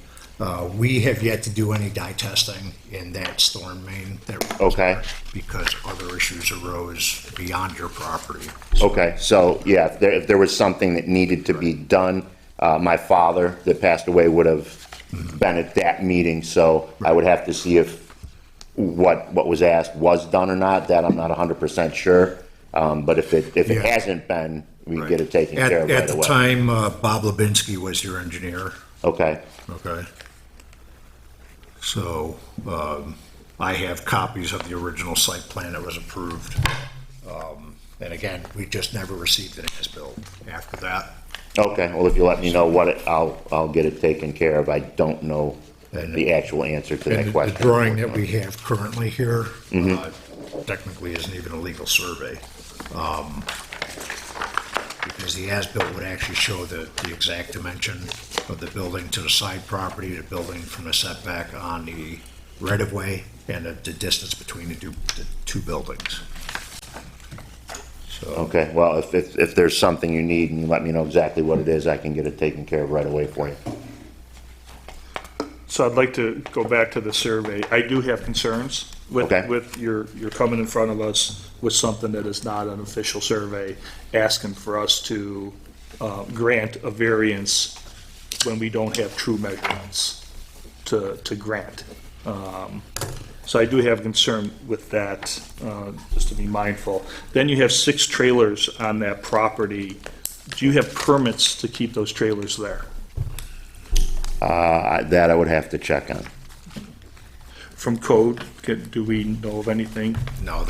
We have yet to do any dye testing in that storm main that Okay. because other issues arose beyond your property. Okay, so, yeah, if there was something that needed to be done, my father that passed away would have been at that meeting, so I would have to see if what was asked was done or not. That I'm not 100% sure, but if it Yeah. hasn't been, we get it taken care of At right the away. time, Bob Lubinsky was your engineer. Okay, Okay. So I have copies of the original site plan that was approved. And again, we just never received an as-built after that. Okay, well, if you let me know I'll get it taken care of. I don't know the actual answer to that And question. the drawing that we have currently here technically isn't even a legal survey. Because the as-built would actually show the exact dimension of the building to the side property, the building from the setback on the right-of-way, and the distance between the two buildings. So, Okay, well, if there's something you need and you let me know exactly what it is, I can get it taken care of right away for you. So I'd like to go back to the survey. I do have concerns Okay. with you're coming in front of us with something that is not an official survey, asking for us to grant a variance when we don't have true measurements to grant. So I do have concern with that, just to be mindful. Then you have 6 trailers on that property. Do you have permits to keep those trailers there? That I would have to check on. From code, do we know of anything? no,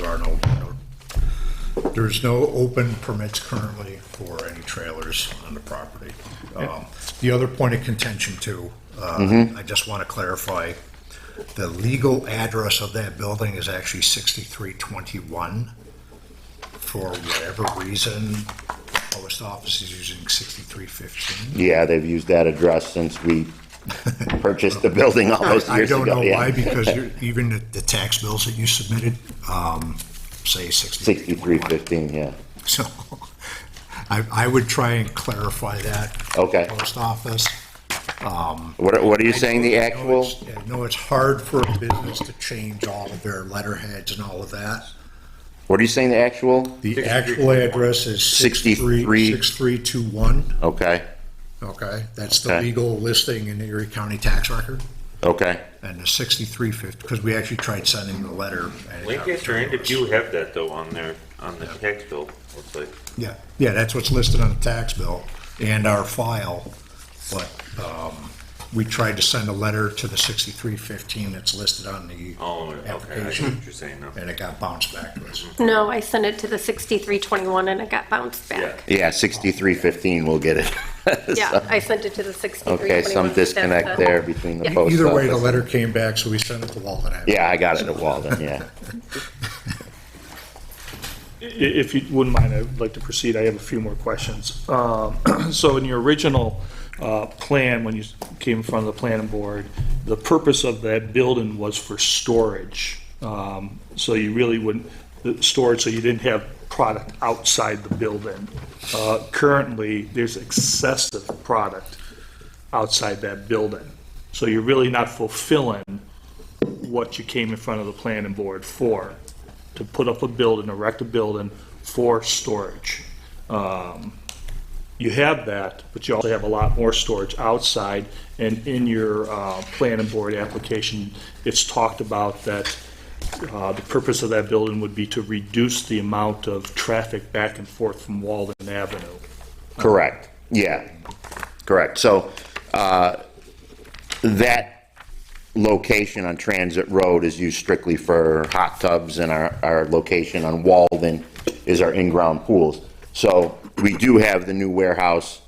there's no open permits currently for any trailers on the property. The other point of contention too, I just want to clarify, the legal address of that building is actually 6321. For whatever reason, the post office is using 6315. Yeah, they've used that address since we purchased the building all those I years ago. don't know yeah. why, because even the tax bills that you submitted, say 6315, yeah. So I would try and clarify that. Okay. Post office. What are you saying, the I know actual? I know it's hard for a business to change all of their letterheads and all of that. What are you saying, the actual? The actual address is 63. 6321. Okay, Okay, that's the Okay. legal listing in the Erie County tax record. okay. And the 6350, because we actually tried sending the letter. and it got Lancaster and returned to Depew us. have that though on their, on the tax bill, looks like. Yeah, that's what's listed on the tax bill and our file, but we tried to send a letter to the 6315 that's listed on the Oh, okay, I see application, what you're saying now. and it got bounced back to us. No, I sent it to the 6321 and it got bounced back. Yeah, 6315, we'll get it. Yeah, I sent it to the 6321. Okay, some disconnect there between the post Either way, the office. letter came back, so we sent it to Walden Avenue. Yeah, I got it at Walden, yeah. If you wouldn't mind, I'd like to proceed. I have a few more questions. So in your original plan, when you came in front of the planning board, the purpose of that building was for storage. So you really wouldn't, storage, so you didn't have product outside the building. Currently, there's excessive product outside that building. So you're really not fulfilling what you came in front of the planning board for, to put up a building, erect a building for storage. You have that, but you also have a lot more storage outside, and in your planning board application, it's talked about that the purpose of that building would be to reduce the amount of traffic back and forth from Walden Avenue. Correct, yeah, correct. So, that location on Transit Road is used strictly for hot tubs, and our location on Walden is our in-ground pools. So we do have the new warehouse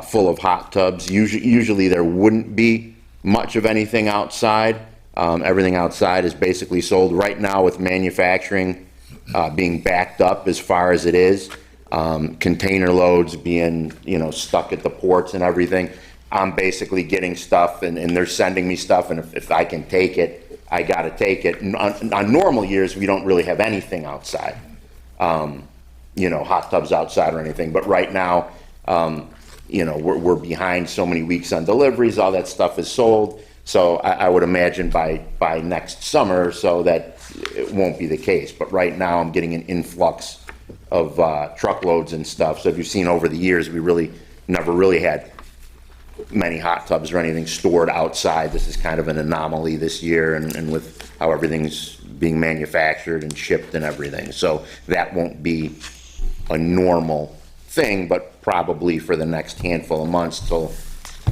full of hot tubs. Usually there wouldn't be much of anything outside. Everything outside is basically sold right now with manufacturing being backed up as far as it is. Container loads being, stuck at the ports and everything. I'm basically getting stuff and they're sending me stuff, and if I can take it, I gotta take it. On normal years, we don't really have anything outside. Hot tubs outside or anything, but right now, we're behind so many weeks on deliveries, all that stuff is sold. So I would imagine by next summer or so that it won't be the case. But right now I'm getting an influx of truckloads and stuff. So if you've seen over the years, we really never really had many hot tubs or anything stored outside. This is kind of an anomaly this year, and with how everything's being manufactured and shipped and everything. So that won't be a normal thing, but probably for the next handful of months till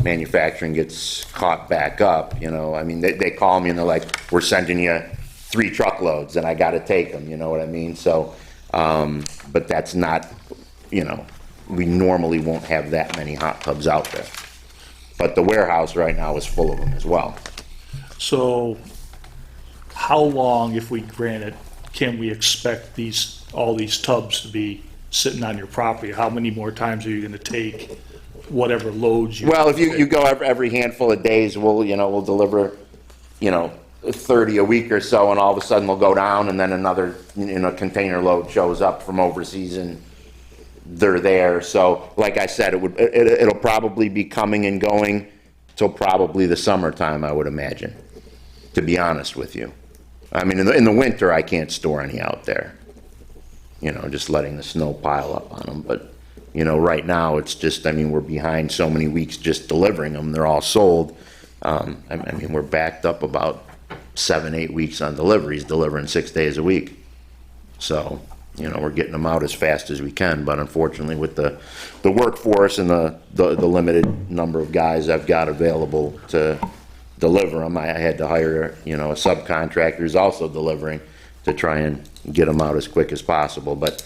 manufacturing gets caught back up, you know, I mean, they call me and they're like, we're sending you 3 truckloads and I gotta take them, you know what I mean? So, but that's not, you know, we normally won't have that many hot tubs out there. But the warehouse right now is full of them as well. So how long, if we grant it, can we expect all these tubs to be sitting on your property? How many more times are you gonna take whatever loads you? Well, if you go every handful of days, we'll deliver, 30 a week or so, and all of a sudden they'll go down, and then another, container load shows up from overseas, and they're there. So, like I said, it'll probably be coming and going till probably the summertime, I would imagine, to be honest with you. I mean, in the winter, I can't store any out there, just letting the snow pile up on them. But, right now, it's just, I mean, we're behind so many weeks just delivering them. They're all sold. I mean, we're backed up about 7-8 weeks on deliveries, delivering 6 days a week. So, we're getting them out as fast as we can, but unfortunately with the workforce and the limited number of guys I've got available to deliver them, I had to hire, a subcontractor who's also delivering to try and get them out as quick as possible. But,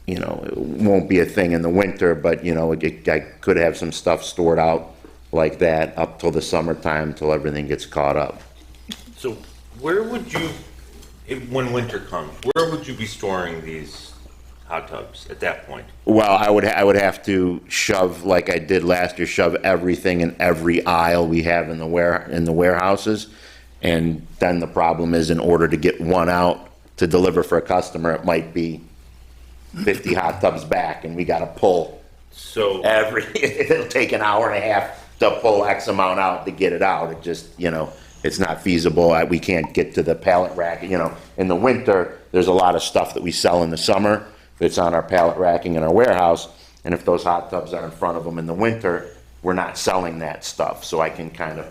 it won't be a thing in the winter, but, I could have some stuff stored out like that up till the summertime, till everything gets caught up. So where would you, when winter comes, where would you be storing these hot tubs at that point? Well, I would have to shove, like I did last year, shove everything in every aisle we have in the warehouses. And then the problem is, in order to get one out to deliver for a customer, it might be 50 hot tubs back, and we got to pull. So it'll take an hour and a half to pull X amount out to get it out. It just, it's not feasible. We can't get to the pallet rack. In the winter, there's a lot of stuff that we sell in the summer that's on our pallet racking in our warehouse. And if those hot tubs are in front of them in the winter, we're not selling that stuff. So I can kind of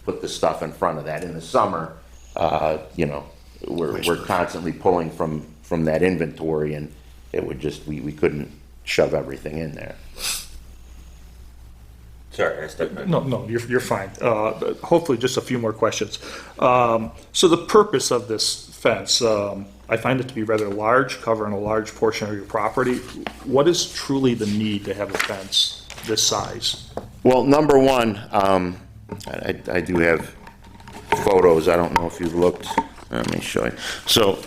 put the stuff in front of that. In the summer, we're constantly pulling from that inventory, and it would just, we couldn't shove everything in there. sorry, I stepped in. No, you're fine. Hopefully just a few more questions. So the purpose of this fence, I find it to be rather large, covering a large portion of your property. What is truly the need to have a fence this size? Well, number one, I do have photos. I don't know if you've looked. Let me show you. So,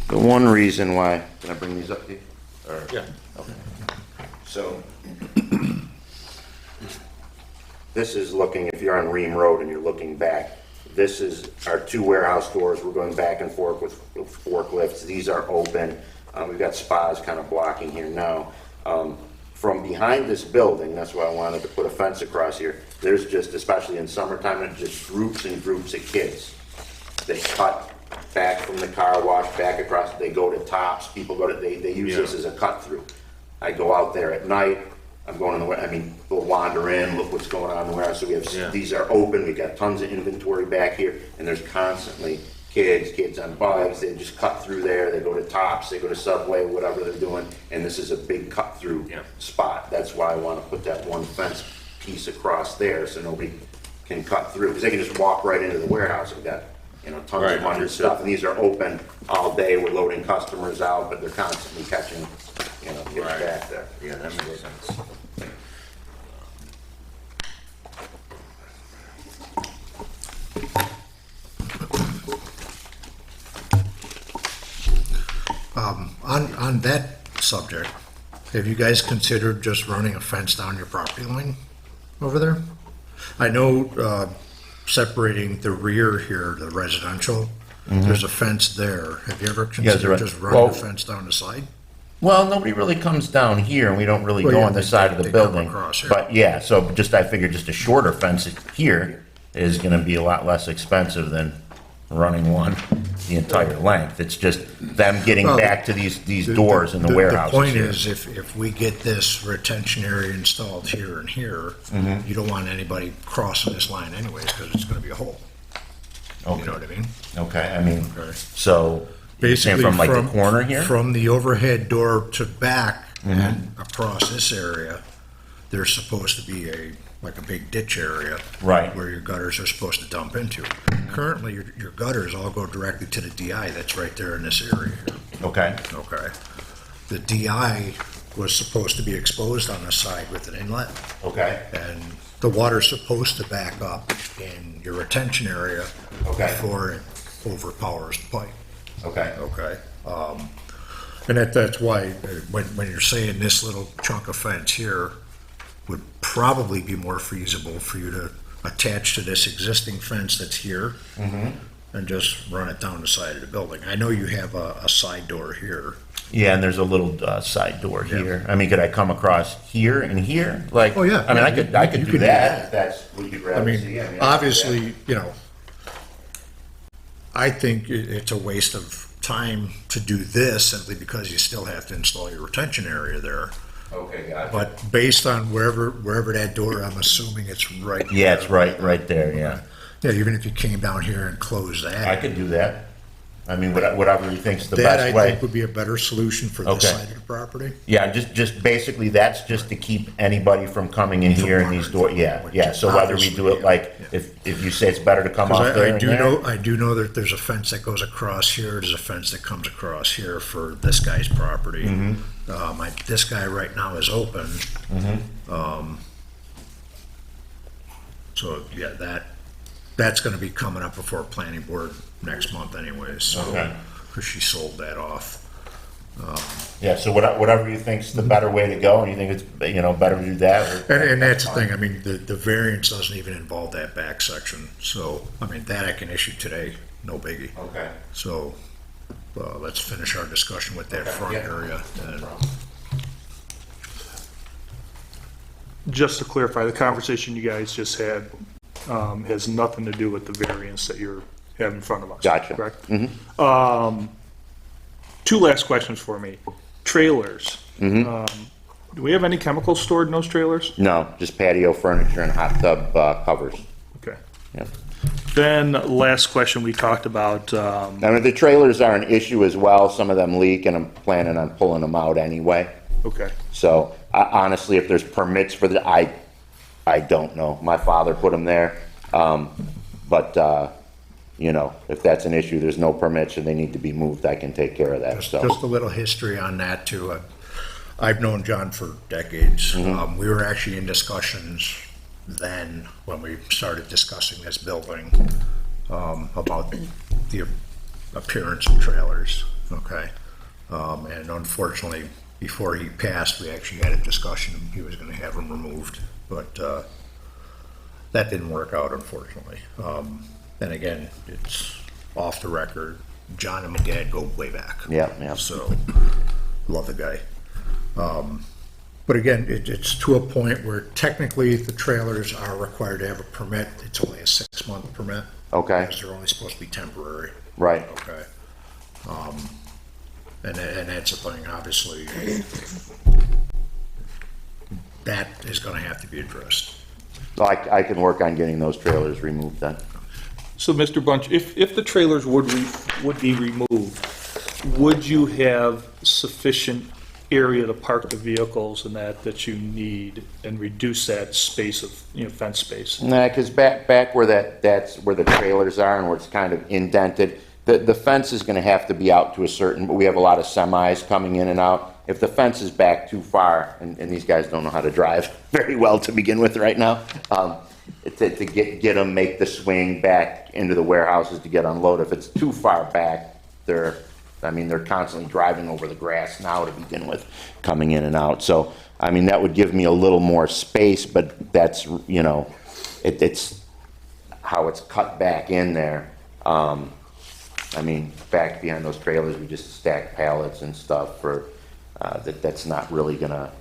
the one reason why, can I bring these up to you? Or, Yeah. Okay. So, this is looking, if you're on Ream Road and you're looking back, this is our two warehouse doors. We're going back and forth with forklifts. These are open. We've got spas kind of blocking here now. From behind this building, that's why I wanted to put a fence across here, there's just, especially in summertime, it's just groups and groups of kids. They cut back from the car wash, back across, they go to Tops, people go to, they use this as a cut through. I go out there at night, I'm going in the way, I mean, we'll wander in, look what's going on in the warehouse. So we have, these are open, we've got tons of inventory back here, and there's constantly kids on bikes, they just cut through there, they go to Tops, they go to Subway, whatever they're doing, and this is a big cut through spot. That's why I want to put that one fence piece across there so nobody can cut through, because they can just walk right into the warehouse. We've got, tons of money and stuff, and these are open all day. We're loading customers out, but they're constantly catching, kids back there. Yeah, that makes sense. On that subject, have you guys considered just running a fence down your property line over there? I know separating the rear here, the residential, there's a fence there. Have you ever considered just running a fence down the side? Well, nobody really comes down here, and we don't really go on the side of the they come building. across here. But yeah, so I figured just a shorter fence here is gonna be a lot less expensive than running one the entire length. It's just them getting Well, back to these doors in the warehouses. The point here. is, if we get this retention area installed here and here, Mm-hmm. you don't want anybody crossing this line anyways, because it's gonna be a hole. You know what I mean? Okay, I mean, Okay. so you're saying Basically, from like the corner here? From the overhead door to back Mm-hmm. and across this area, there's supposed to be like a big ditch area. Right. Where your gutters are supposed to dump into. Currently, your gutters all go directly to the DI that's right there in this area here. Okay, Okay. The DI was supposed to be exposed on the side with an inlet, okay, and the water's supposed to back up in your retention area Okay. before it overpowers the pipe. okay. Okay. And that's why, when you're saying this little chunk of fence here would probably be more feasible for you to attach to this existing fence that's here and just run it down the side of the building. I know you have a side door here. Yeah, and there's a little side door here. I mean, could I come across here and here? Like, Oh, yeah. I mean, I Yeah, could you do could do that. that. If that's what you'd I rather mean, see. I can do obviously, I think it's a waste of time to do this simply because you still have to install your retention area there. that. Okay, gotcha. But based on wherever that door, I'm assuming it's right. Yeah, it's right there. Yeah, Yeah, even if you came down here and closed that. I could do that. I mean, whatever you think's the That, best I way. think, would be a better solution for this Okay. side of the property. Yeah, just basically that's just to keep anybody from coming in here and these doors. Yeah. So whether we do it like if you say it's better to come off Because there I and do there. know, I do know that there's a fence that goes across here, there's a fence that comes across here for this guy's property. This guy right now is open. So, yeah, that's gonna be coming up before planning board next month anyways, so, Okay. because she sold that off. Yeah. So whatever you think's the better way to go, and you think it's better to do that. And that's the thing, I mean, the variance doesn't even involve that back section, so, I mean, that I can issue today, no biggie. Okay. So, let's finish our discussion with that front yeah. area. and- Just to clarify, the conversation you guys just had has nothing to do with the variance that you're have in front of us. Gotcha. Correct? Two last questions for me. Trailers. Do we have any chemicals stored in those trailers? No, just patio furniture and hot tub covers. Okay. Yep. Then last question we talked about, I mean, the trailers are an issue as well. Some of them leak, and I'm planning on pulling them out anyway. okay. So honestly, if there's permits for I don't know. My father put them there, but if that's an issue, there's no permits and they need to be moved. I can take care of that. So Just a little history on that too. I've known John for decades. We were actually in discussions then when we started discussing this building about the appearance of trailers, okay? And unfortunately, before he passed, we actually had a discussion, he was gonna have them removed, but that didn't work out, unfortunately. And again, it's off the record, John and my dad go way back. yeah. So, love the guy. But again, it's to a point where technically the trailers are required to have a permit. It's only a 6-month permit. Okay. Because they're only supposed to be temporary. Right. Okay. And that's the thing, obviously. That is gonna have to be addressed. So I can work on getting those trailers removed then. So, Mr. Bunch, if the trailers would be removed, would you have sufficient area to park the vehicles and that you need and reduce that space of, fence space? Nah, because back where that's where the trailers are and where it's kind of indented, the fence is gonna have to be out to a certain, but we have a lot of semis coming in and out. If the fence is back too far, and these guys don't know how to drive very well to begin with right now, to get them, make the swing back into the warehouses to get unloaded. If it's too far back, they're constantly driving over the grass now to begin with, coming in and out. So, I mean, that would give me a little more space, but that's, it's how it's cut back in there. Back behind those trailers, we just stack pallets and stuff for, that's not really gonna,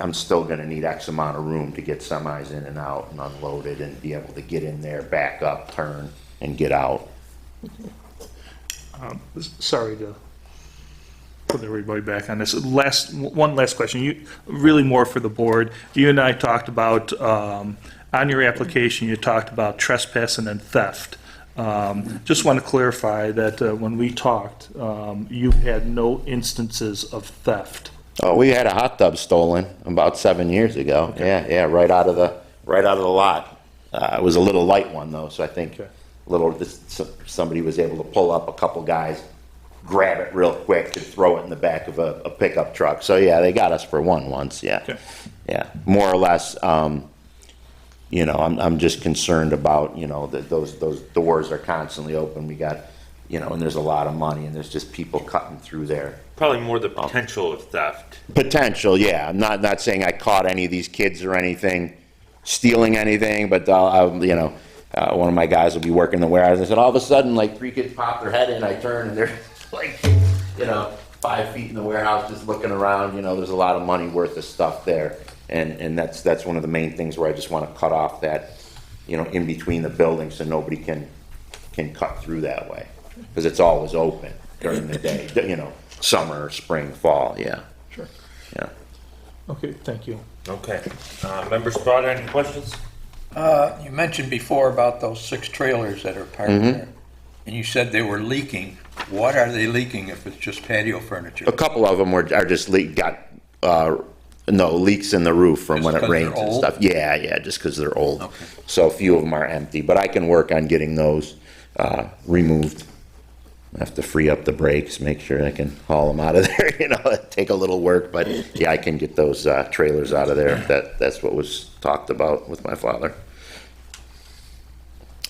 I'm still gonna need X amount of room to get semis in and out and unloaded and be able to get in there, back up, turn, and get out. Sorry to put everybody back on this. One last question. Really more for the board. You and I talked about, on your application, you talked about trespassing and theft. Just want to clarify that when we talked, you had no instances of theft. Oh, we had a hot tub stolen about 7 years ago. Yeah, right out of the lot. It was a little light one though, so I think somebody was able to pull up, a couple guys, grab it real quick and throw it in the back of a pickup truck. So yeah, they got us for one once. Yeah, Okay. yeah, more or less. You know, I'm just concerned about, you know, that those doors are constantly open. We got, you know, and there's a lot of money, and there's just people cutting through there. Probably more the potential of theft. Potential, yeah. I'm not saying I caught any of these kids or anything, stealing anything, but you know, one of my guys will be working the warehouse. I said, all of a sudden, like 3 kids pop their head in. I turn, and they're like, you know, 5 feet in the warehouse, just looking around. You know, there's a lot of money worth of stuff there. And that's one of the main things where I just want to cut off that, you know, in between the buildings so nobody can cut through that way. Because it's always open during the day, you know, summer, spring, fall, yeah. Sure. Yeah. Okay, thank you. Okay. Members Prada, any questions? You mentioned before about those 6 trailers that are parked there, and you said they were leaking. What are they leaking if it's just patio furniture? A couple of them are just leaks in the roof from Just when it 'cause rains they're and old? stuff. Yeah, just because they're old. Okay. So a few of them are empty, but I can work on getting those removed. I have to free up the brakes, make sure I can haul them out of there. You know, it'd take a little work, but yeah, I can get those trailers out of there. That's what was talked about with my father.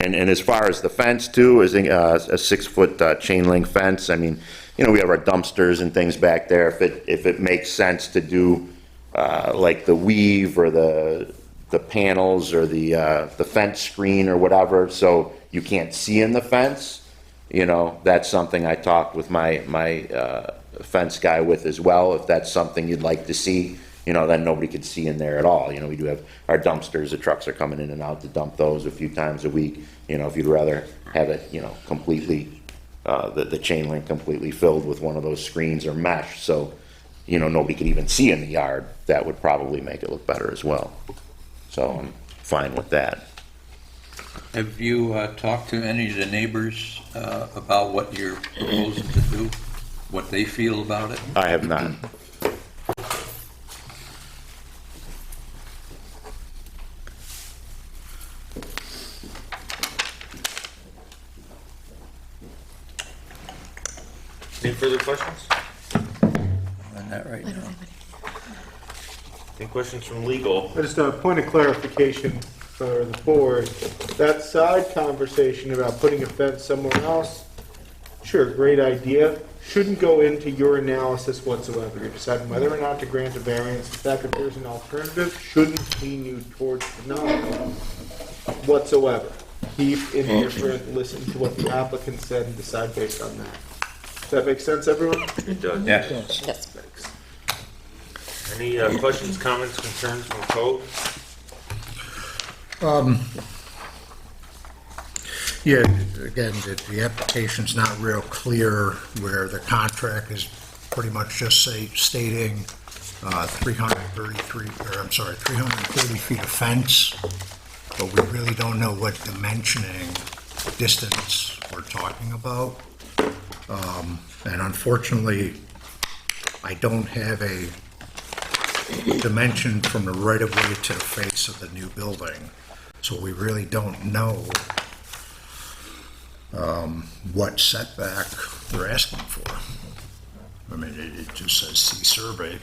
And as far as the fence too, is a 6-foot chain link fence. I mean, you know, we have our dumpsters and things back there. If it makes sense to do like the weave or the panels or the fence screen or whatever, so you can't see in the fence. You know, that's something I talked with my fence guy with as well. If that's something you'd like to see, you know, then nobody could see in there at all. You know, we do have our dumpsters. The trucks are coming in and out to dump those a few times a week. You know, if you'd rather have it, you know, completely, the chain link completely filled with one of those screens or mesh, so, you know, nobody could even see in the yard, that would probably make it look better as well. So I'm fine with that. Have you talked to any of the neighbors about what you're proposing to do? What they feel about it? I have not. Any further questions? On that right now. Any questions from legal? Just a point of clarification for the board. That side conversation about putting a fence somewhere else, sure, great idea. Shouldn't go into your analysis whatsoever. You're deciding whether or not to grant a variance. In fact, if there's an alternative, shouldn't lean you towards denial whatsoever. Keep indifferent, listen to what the applicant said, and decide based on that. Does that make sense, everyone? It does. Yes. Any questions, comments, concerns from code? Yeah, again, the application's not real clear where the contract is pretty much just stating 330 feet of fence, but we really don't know what dimensioning distance we're talking about. And unfortunately, I don't have a dimension from the right-of-way to the face of the new building. So we really don't know what setback they're asking for. I mean, it just says see survey.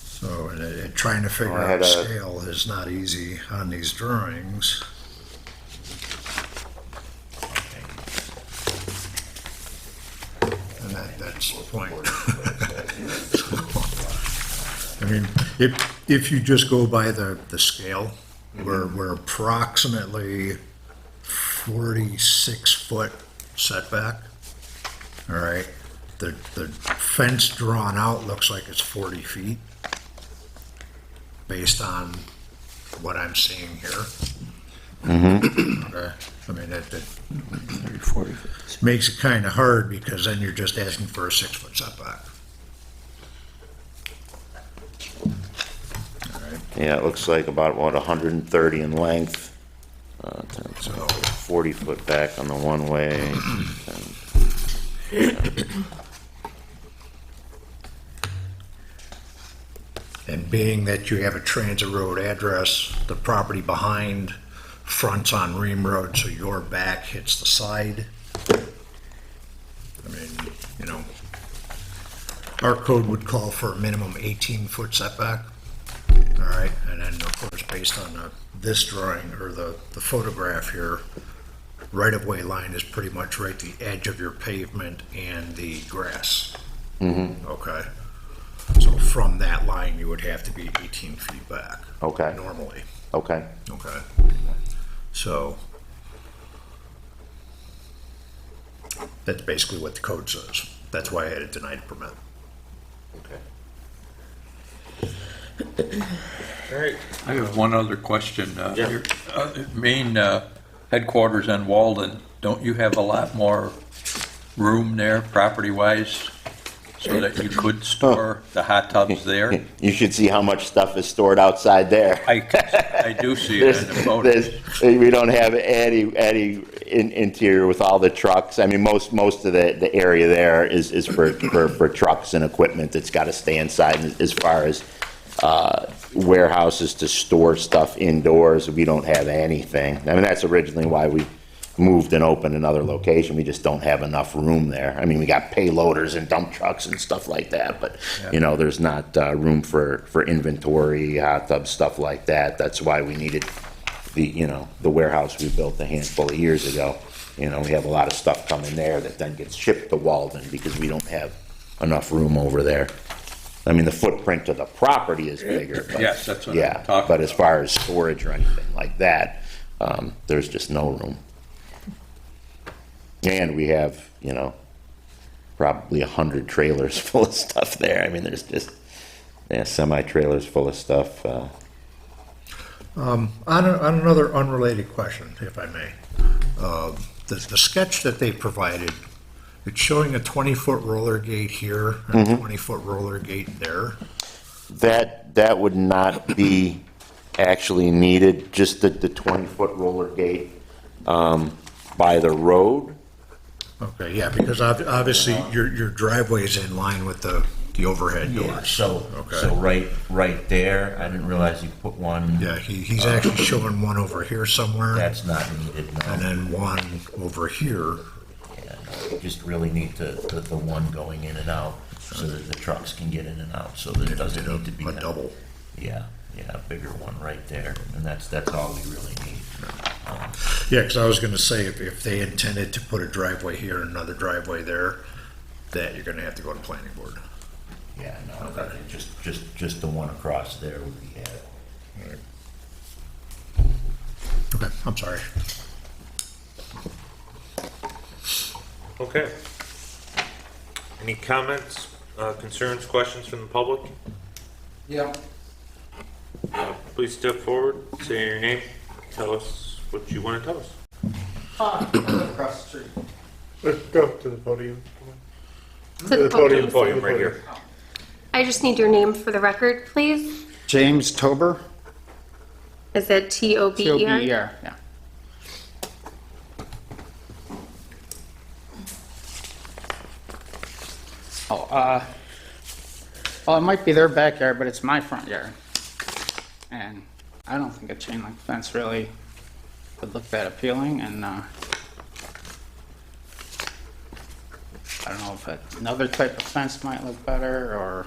So and trying to figure I had out a- scale is not easy on these drawings. And that's the point. I mean, if you just go by the scale, we're approximately 46-foot setback. All right, the fence drawn out looks like it's 40 feet based on what I'm seeing here. Okay. I mean, that makes it kind of hard because then you're just asking for a 6-foot setback. Yeah, it looks like about, what, 130 in length. So, 40 foot back on the one way. and being that you have a transit road address, the property behind fronts on Ream Road, so your back hits the side. I mean, you know, our code would call for a minimum 18-foot setback. All right, and then of course, based on this drawing or the photograph here, right-of-way line is pretty much right the edge of your pavement and the grass. Okay. So from that line, you would have to be 18 feet back. Okay. Normally. Okay. Okay. So that's basically what the code says. That's why I had a denied permit. All right. I have one other question. Your main headquarters in Walden, don't you have a lot more room there, property-wise, so that you could store the hot tubs there? You should see how much stuff is stored outside there. I do see it in the photos. We don't have any interior with all the trucks. I mean, most of the area there is for trucks and equipment that's got to stay inside. And as far as warehouses to store stuff indoors, we don't have anything. I mean, that's originally why we moved and opened another location. We just don't have enough room there. I mean, we got payloaders and dump trucks and stuff like that, but you know, there's not room for inventory, hot tub, stuff like that. That's why we needed the warehouse we built a handful of years ago. You know, we have a lot of stuff coming there that then gets shipped to Walden because we don't have enough room over there. I mean, the footprint of the property is bigger. But, Yes, that's what I'm talking but about. as far as storage or anything like that, there's just no room. And we have, probably 100 trailers full of stuff there. I mean, there's just semi-trailers full of stuff. On another unrelated question, if I may. The sketch that they provided, it's showing a 20-foot roller gate here and a 20-foot roller gate there. That would not be actually needed, just the 20-foot roller gate by the road. Okay, yeah, because obviously your driveway is in line with the overhead doors. Yeah, so Okay. right there, I didn't realize you put one. Yeah, he's actually showing one over here somewhere, That's not needed, no. and then one over here. Yeah, no, you just really need the one going in and out, so that the trucks can get in and out, so that it doesn't need to be. A double. Yeah, a bigger one right there, and that's all we really need. Yeah, because I was going to say, if they intended to put a driveway here and another driveway there, that you're going to have to go to planning board. Yeah, no, just the one across there would be it. Okay, I'm sorry. Okay. Any comments, concerns, questions from the public? Yeah. Please step forward, say your name, tell us what you want to tell us. Across the street. Let's go to the podium. To the podium. Podium right here. I just need your name for the record, please. James Tober. Is it Tober? Tober, yeah. Well, it might be their backyard, but it's my front yard. And I don't think a chain link fence really would look that appealing, and I don't know if another type of fence might look better, or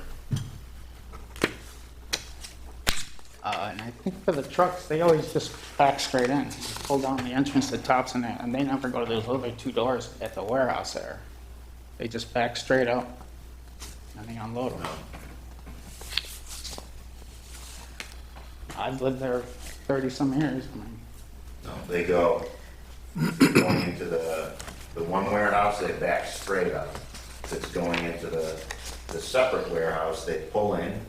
and I think for the trucks, they always just back straight in, pull down the entrance, the tops, and they never go to those other two doors at the warehouse there. They just back straight up and they unload them. I've lived there 30-some years. I mean, No, they go going into the one warehouse, they back straight up. If it's going into the separate warehouse, they pull in,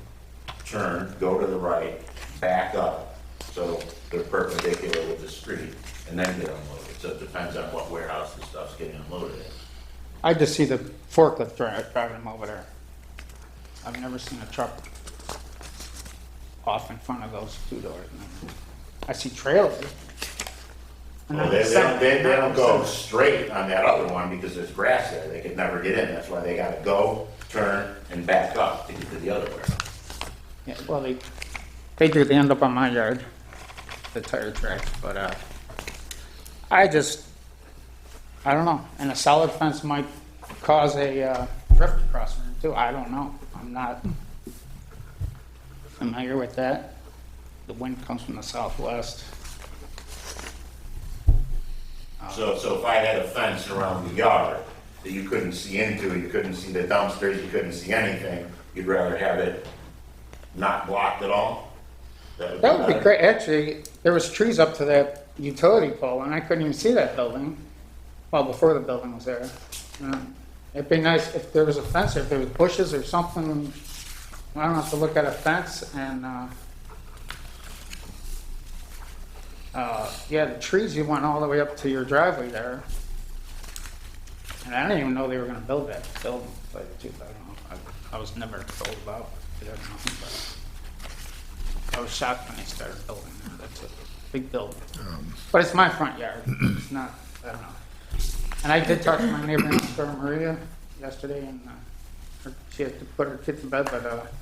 turn, go to the right, back up. so they're perpendicular with the street, and then get unloaded. So it depends on what warehouse the stuff's getting unloaded in. I just see the forklift driving them over there. I've never seen a truck off in front of those two doors. I see trailers. And Well, then they don't go straight on that other one because there's grass there. They could never get in. That's why they gotta go, turn, and back up to get to the other warehouse. Yeah, well, they do, they end up on my yard, the tire tracks, but, I don't know. And a solid fence might cause a, drift across there too. I don't know. I'm not familiar with that. The wind comes from the southwest. So if I had a fence around the yard that you couldn't see into, you couldn't see the dumpsters, you couldn't see anything, you'd rather have it not blocked at all? That would be better. great. Actually, there was trees up to that utility pole, and I couldn't even see that building. Well, before the building was there. It'd be nice if there was a fence, or if there was bushes or something. I don't have to look at a fence, and, yeah, the trees, you went all the way up to your driveway there. And I didn't even know they were gonna build that building, to tell you the truth. I don't know. I was never told about it. I don't know, but I was shocked when they started building there. That's a big building. But it's my front yard. It's not, I don't know. And I did talk to my neighbor next door, Maria, yesterday, and she had to put her kid to bed, but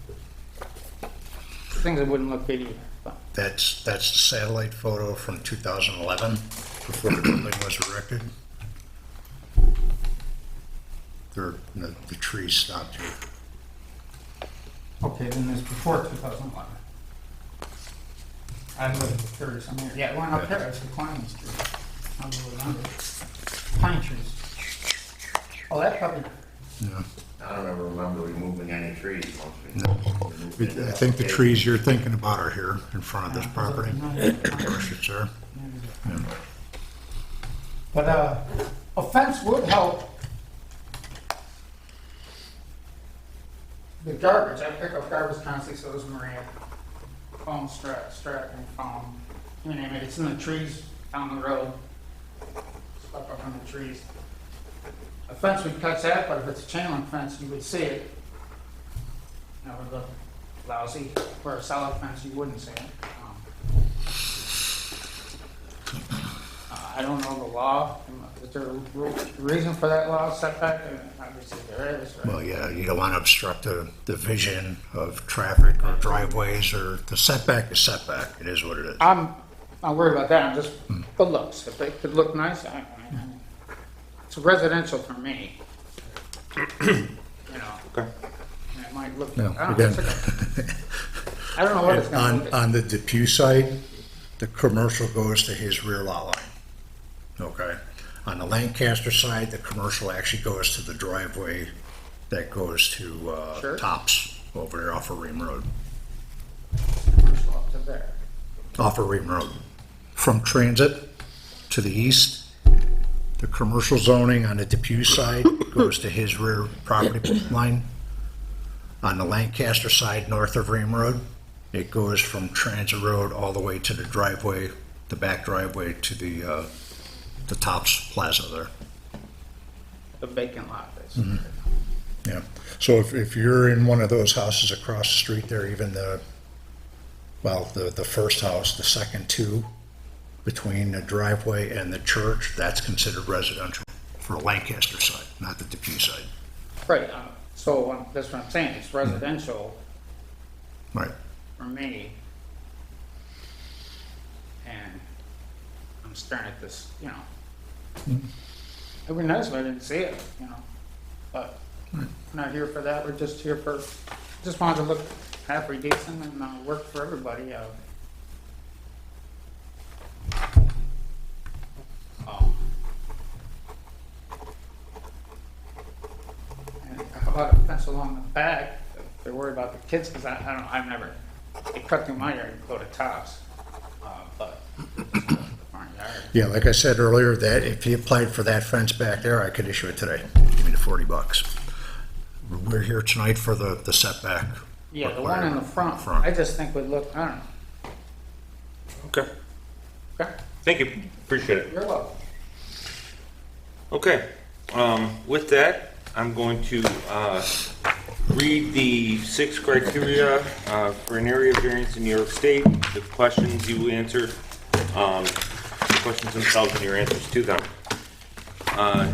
things that wouldn't look good either. But That's the satellite photo from 2011, before the building was erected. The trees stopped here. okay, then it's before 2011. I lived 30 some years. Yeah, it went up there. It's the climbing street. I don't remember. Pine trees. Oh, that probably. Yeah. I don't ever remember removing any trees once we. No. removed it. I think the trees you're thinking about are here in front of this property. It's there. Yeah. But a fence would help. The garbage, I pick up garbage constantly, so does Maria. Foam, strap, and foam. You name it, it's in the trees down the road. Stuck up in the trees. A fence would catch that, but if it's a chain link fence, you would see it. That would look lousy. Where a solid fence, you wouldn't see it. I don't know the law. Is there a reason for that law setback? Obviously there is, right? Well, yeah, you don't want to obstruct the vision of traffic or driveways, or the setback is setback. It is what it is. I'm not worried about that. I'm just the looks. If they could look nice, I mean, it's residential for me. You know. Okay. And it might look. No, I don't know, again. I don't know what it's going to look. On the Depew side, the commercial goes to his rear lot line. Okay. On the Lancaster side, the commercial actually goes to the driveway that goes to Sure. Tops over there off of Ream Road. Up to there. Off of Ream Road. From Transit to the east, the commercial zoning on the Depew side goes to his rear property line. On the Lancaster side, north of Ream Road, it goes from Transit Road all the way to the driveway, the back driveway to the Tops Plaza there. The vacant lot, basically. Yeah. So if you're in one of those houses across the street there, even the first house, the second two, between the driveway and the church, that's considered residential for the Lancaster side, not the Depew side. Right. So that's what I'm saying. It's residential Right. for me. And I'm staring at this, you know. It'd be nice if I didn't see it, you know. But we're not here for that. We're just here for, just wanted to look halfway decent and work for everybody. And how about a fence along the back? If they're worried about the kids, because I don't know, I've never, they cut through my yard and go to Tops. But the front yard. Yeah, like I said earlier, that if he applied for that fence back there, I could issue it today. Give me the $40. We're here tonight for the setback. Yeah, the one in the front, Front. I just think would look, I don't know. Okay, Okay? thank you, appreciate it. You're welcome. Okay, with that, I'm going to read the 6 criteria for an area variance in New York State, the questions you answered, the questions themselves and your answers to them.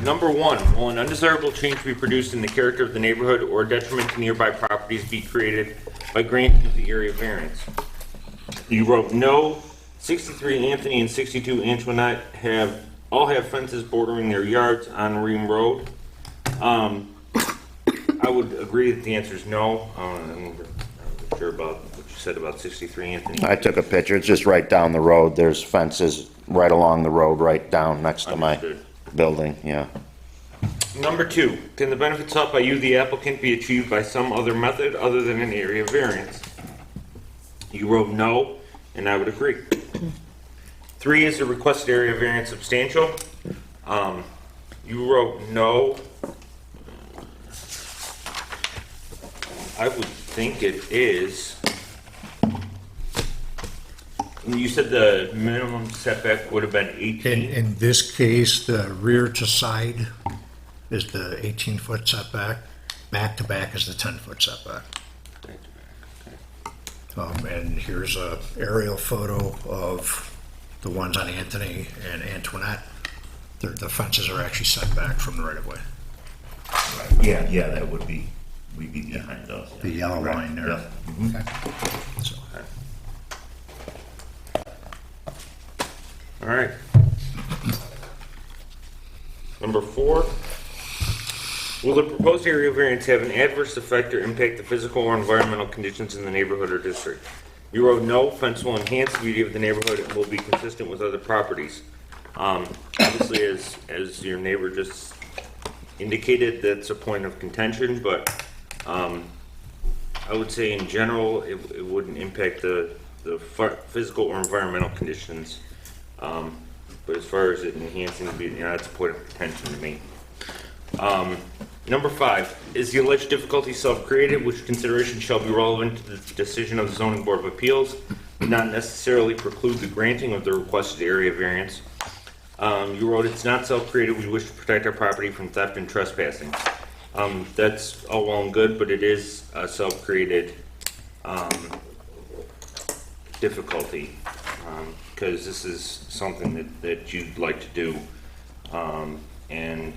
Number 1, will an undesirable change be produced in the character of the neighborhood or detriment to nearby properties be created by granting of the area variance? You wrote no. 63 Anthony and 62 Antoinette all have fences bordering their yards on Ream Road. I would agree that the answer is no. I'm not sure about what you said about 63 Anthony. I took a picture, it's just right down the road, there's fences right along the road, right down next to my Understood. building, yeah. Number 2, can the benefits sought by you, the applicant, be achieved by some other method other than an area variance? You wrote no, and I would agree. 3, is the requested area variance substantial? You wrote no. I would think it is. You said the minimum setback would have been 18? In this case, the rear to side is the 18-foot setback, back to back is the 10-foot setback. And here's a aerial photo of the ones on Anthony and Antoinette. The fences are actually set back from the right-of-way. Yeah, that would be, we'd be behind those. The yellow line there. Yeah. Okay. So, All right. Number 4, will the proposed area variance have an adverse effect or impact the physical or environmental conditions in the neighborhood or district? You wrote no, fence will enhance the beauty of the neighborhood and will be consistent with other properties. Obviously, as your neighbor just indicated, that's a point of contention, but I would say in general, it wouldn't impact the physical or environmental conditions. But as far as it enhancing the beauty, that's a point of contention to me. Number 5, is the alleged difficulty self-created, which consideration shall be relevant to the decision of the Zoning Board of Appeals, but not necessarily preclude the granting of the requested area variance? You wrote, it's not self-created, we wish to protect our property from theft and trespassing. That's all well and good, but it is a self-created difficulty, because this is something that you'd like to do, and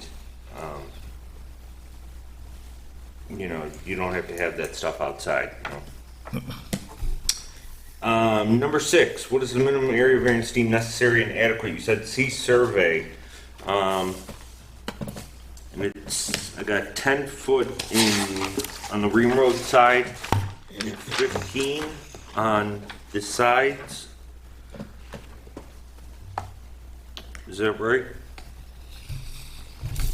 you know, you don't have to have that stuff outside. You know? Number 6, what is the minimum area variance deemed necessary and adequate? You said see survey, and I got 10 foot on the Ream Road side and 15 on the sides. Is that right?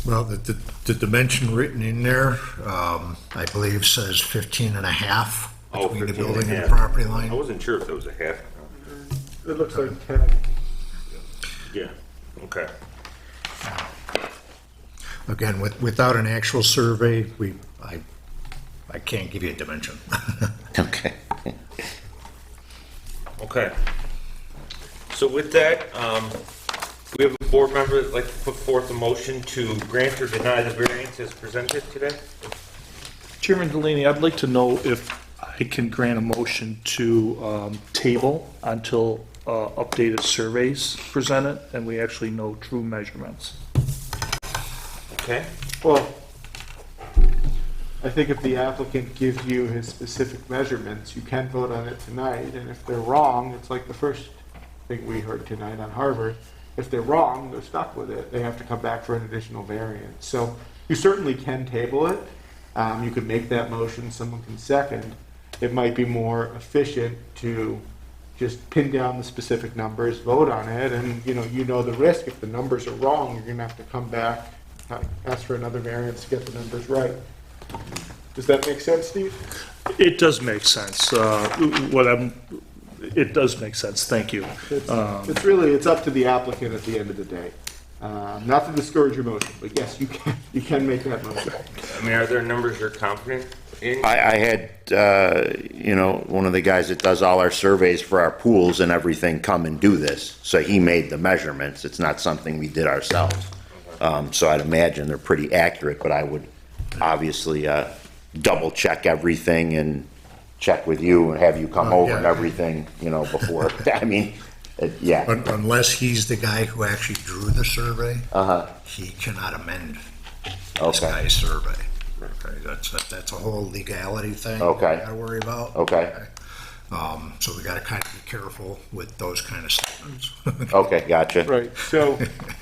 well, the dimension written in there, I believe says 15 and a half between the 15 and building a and the half. property line. I wasn't sure if that was a half. It looks like 10. Yeah, okay. Again, without an actual survey, I can't give you a dimension. Okay. Okay. So with that, we have a board member that'd like to put forth a motion to grant or deny the variance as presented today? Chairman Delaney, I'd like to know if I can grant a motion to table until updated surveys presented and we actually know true measurements. Okay. Well, I think if the applicant gives you his specific measurements, you can vote on it tonight, and if they're wrong, it's like the first thing we heard tonight on Harvard. If they're wrong, they're stuck with it. They have to come back for an additional variance. So you certainly can table it. You could make that motion, someone can second. It might be more efficient to just pin down the specific numbers, vote on it, and you know the risk. If the numbers are wrong, you're gonna have to come back, ask for another variance to get the numbers right. Does that make sense, Steve? It does make sense. It does make sense. Thank you. It's really, it's up to the applicant at the end of the day. Not to discourage your motion, but yes, you can make that motion. I mean, are there numbers you're confident I had, one of the guys that does all our surveys for our pools and everything come and do this. So he made the measurements. It's not something we did ourselves. So I'd imagine they're pretty accurate, but I would obviously, double check everything and check with you and have you come over and everything, before. I mean, yeah. Unless he's the guy who actually drew the survey, he cannot amend this guy's survey. Okay, that's a whole legality thing. Okay. We gotta worry about. Okay. So we gotta kind of be careful with those kind of statements. Okay, gotcha. Right, so,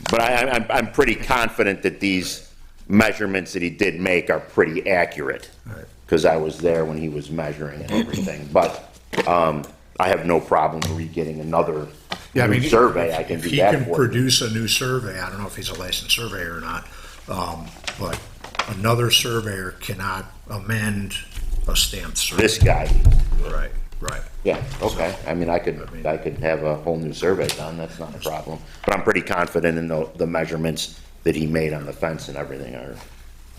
But I'm pretty confident that these measurements that he did make are pretty accurate. Right. Because I was there when he was measuring and everything. But I have no problem re-getting another new survey. I can do If he that can for you. produce a new survey, I don't know if he's a licensed surveyor or not, but another surveyor cannot amend a stamped survey. This guy. Right. Yeah, okay. I mean, I could have a whole new survey done. That's not a problem. But I'm pretty confident in the measurements that he made on the fence and everything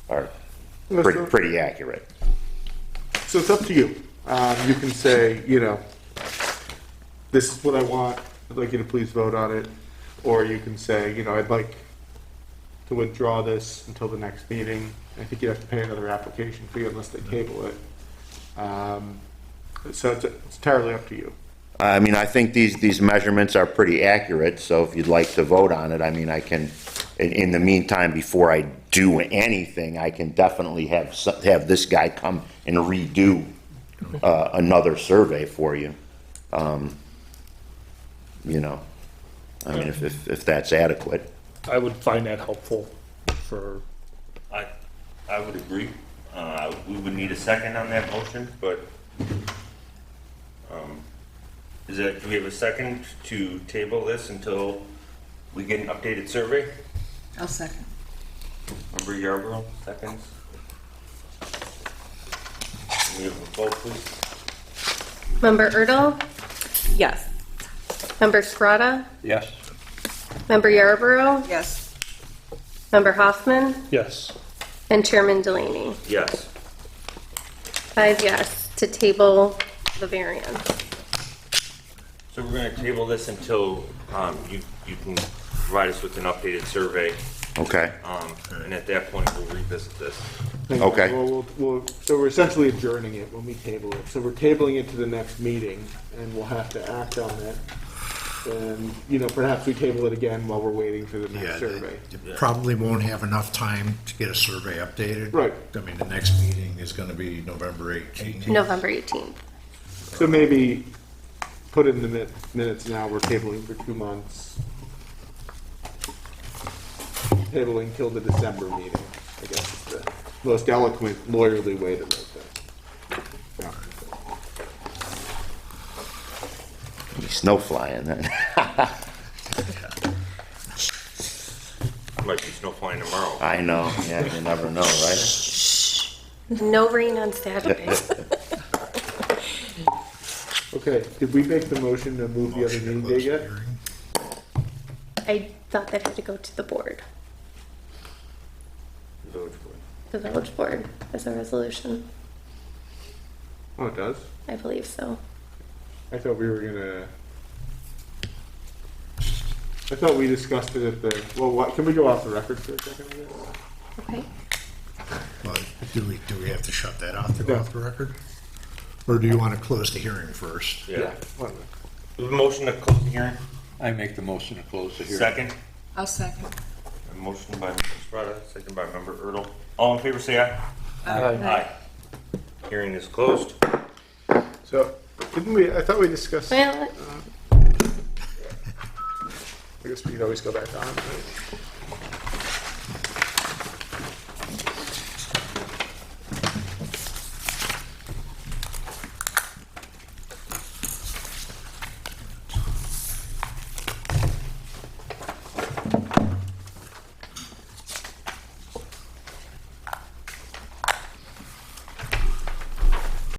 are pretty accurate. so it's up to you. You can say, this is what I want, I'd like you to please vote on it. Or you can say, I'd like to withdraw this until the next meeting. I think you have to pay another application fee unless they table it. So it's entirely up to you. I mean, I think these measurements are pretty accurate, so if you'd like to vote on it, I mean, I can, in the meantime, before I do anything, I can definitely have this guy come and redo another survey for you. I mean, if that's adequate. I would find that helpful for, I would agree. We would need a second on that motion, but do we have a second to table this until we get an updated survey? I'll second. Member Yarborough, seconds. Can we have a vote, please? Member Erdl? Yes. Member Scrata? Yes. Member Yarborough? Yes. Member Hoffman? yes. And Chairman Delaney. Yes. 5 yes to table the variance. So we're going to table this until you can provide us with an updated survey, Okay, and at that point, we'll revisit this. Okay. So we're essentially adjourning it when we table it. So we're tabling it to the next meeting, and we'll have to act on it. And, perhaps we table it again while we're waiting for the next survey. You probably won't have enough time to get a survey updated. Right. I mean, the next meeting is gonna be November 18th. November 18th. So maybe put in the minutes now, we're tabling for 2 months. Tabling till the December meeting, I guess is the most eloquent lawyerly way to write that. Yeah. be snow flying then. Might be snow flying tomorrow. I know, yeah, you never know, right? No rain on Saturday. Okay, did we make the motion to move the other meeting date yet? I thought that had to go to the board, Village board. the village board, as a resolution. Oh, it does? I believe so. I thought we were gonna, I thought we discussed it at the, well, what, can we go off the record for a second? I guess? Okay. But do we have to shut that off to go off the record? Or do you want to close the hearing first? Yeah. One minute. Motion to close the hearing. I make the motion to close the hearing. Second. I'll second. A motion by Mr. Strata, second by Member Erdl. All in favor, say aye. Aye. Hearing is closed. So, didn't we, I thought we discussed, I Well, guess we could always go back on, right?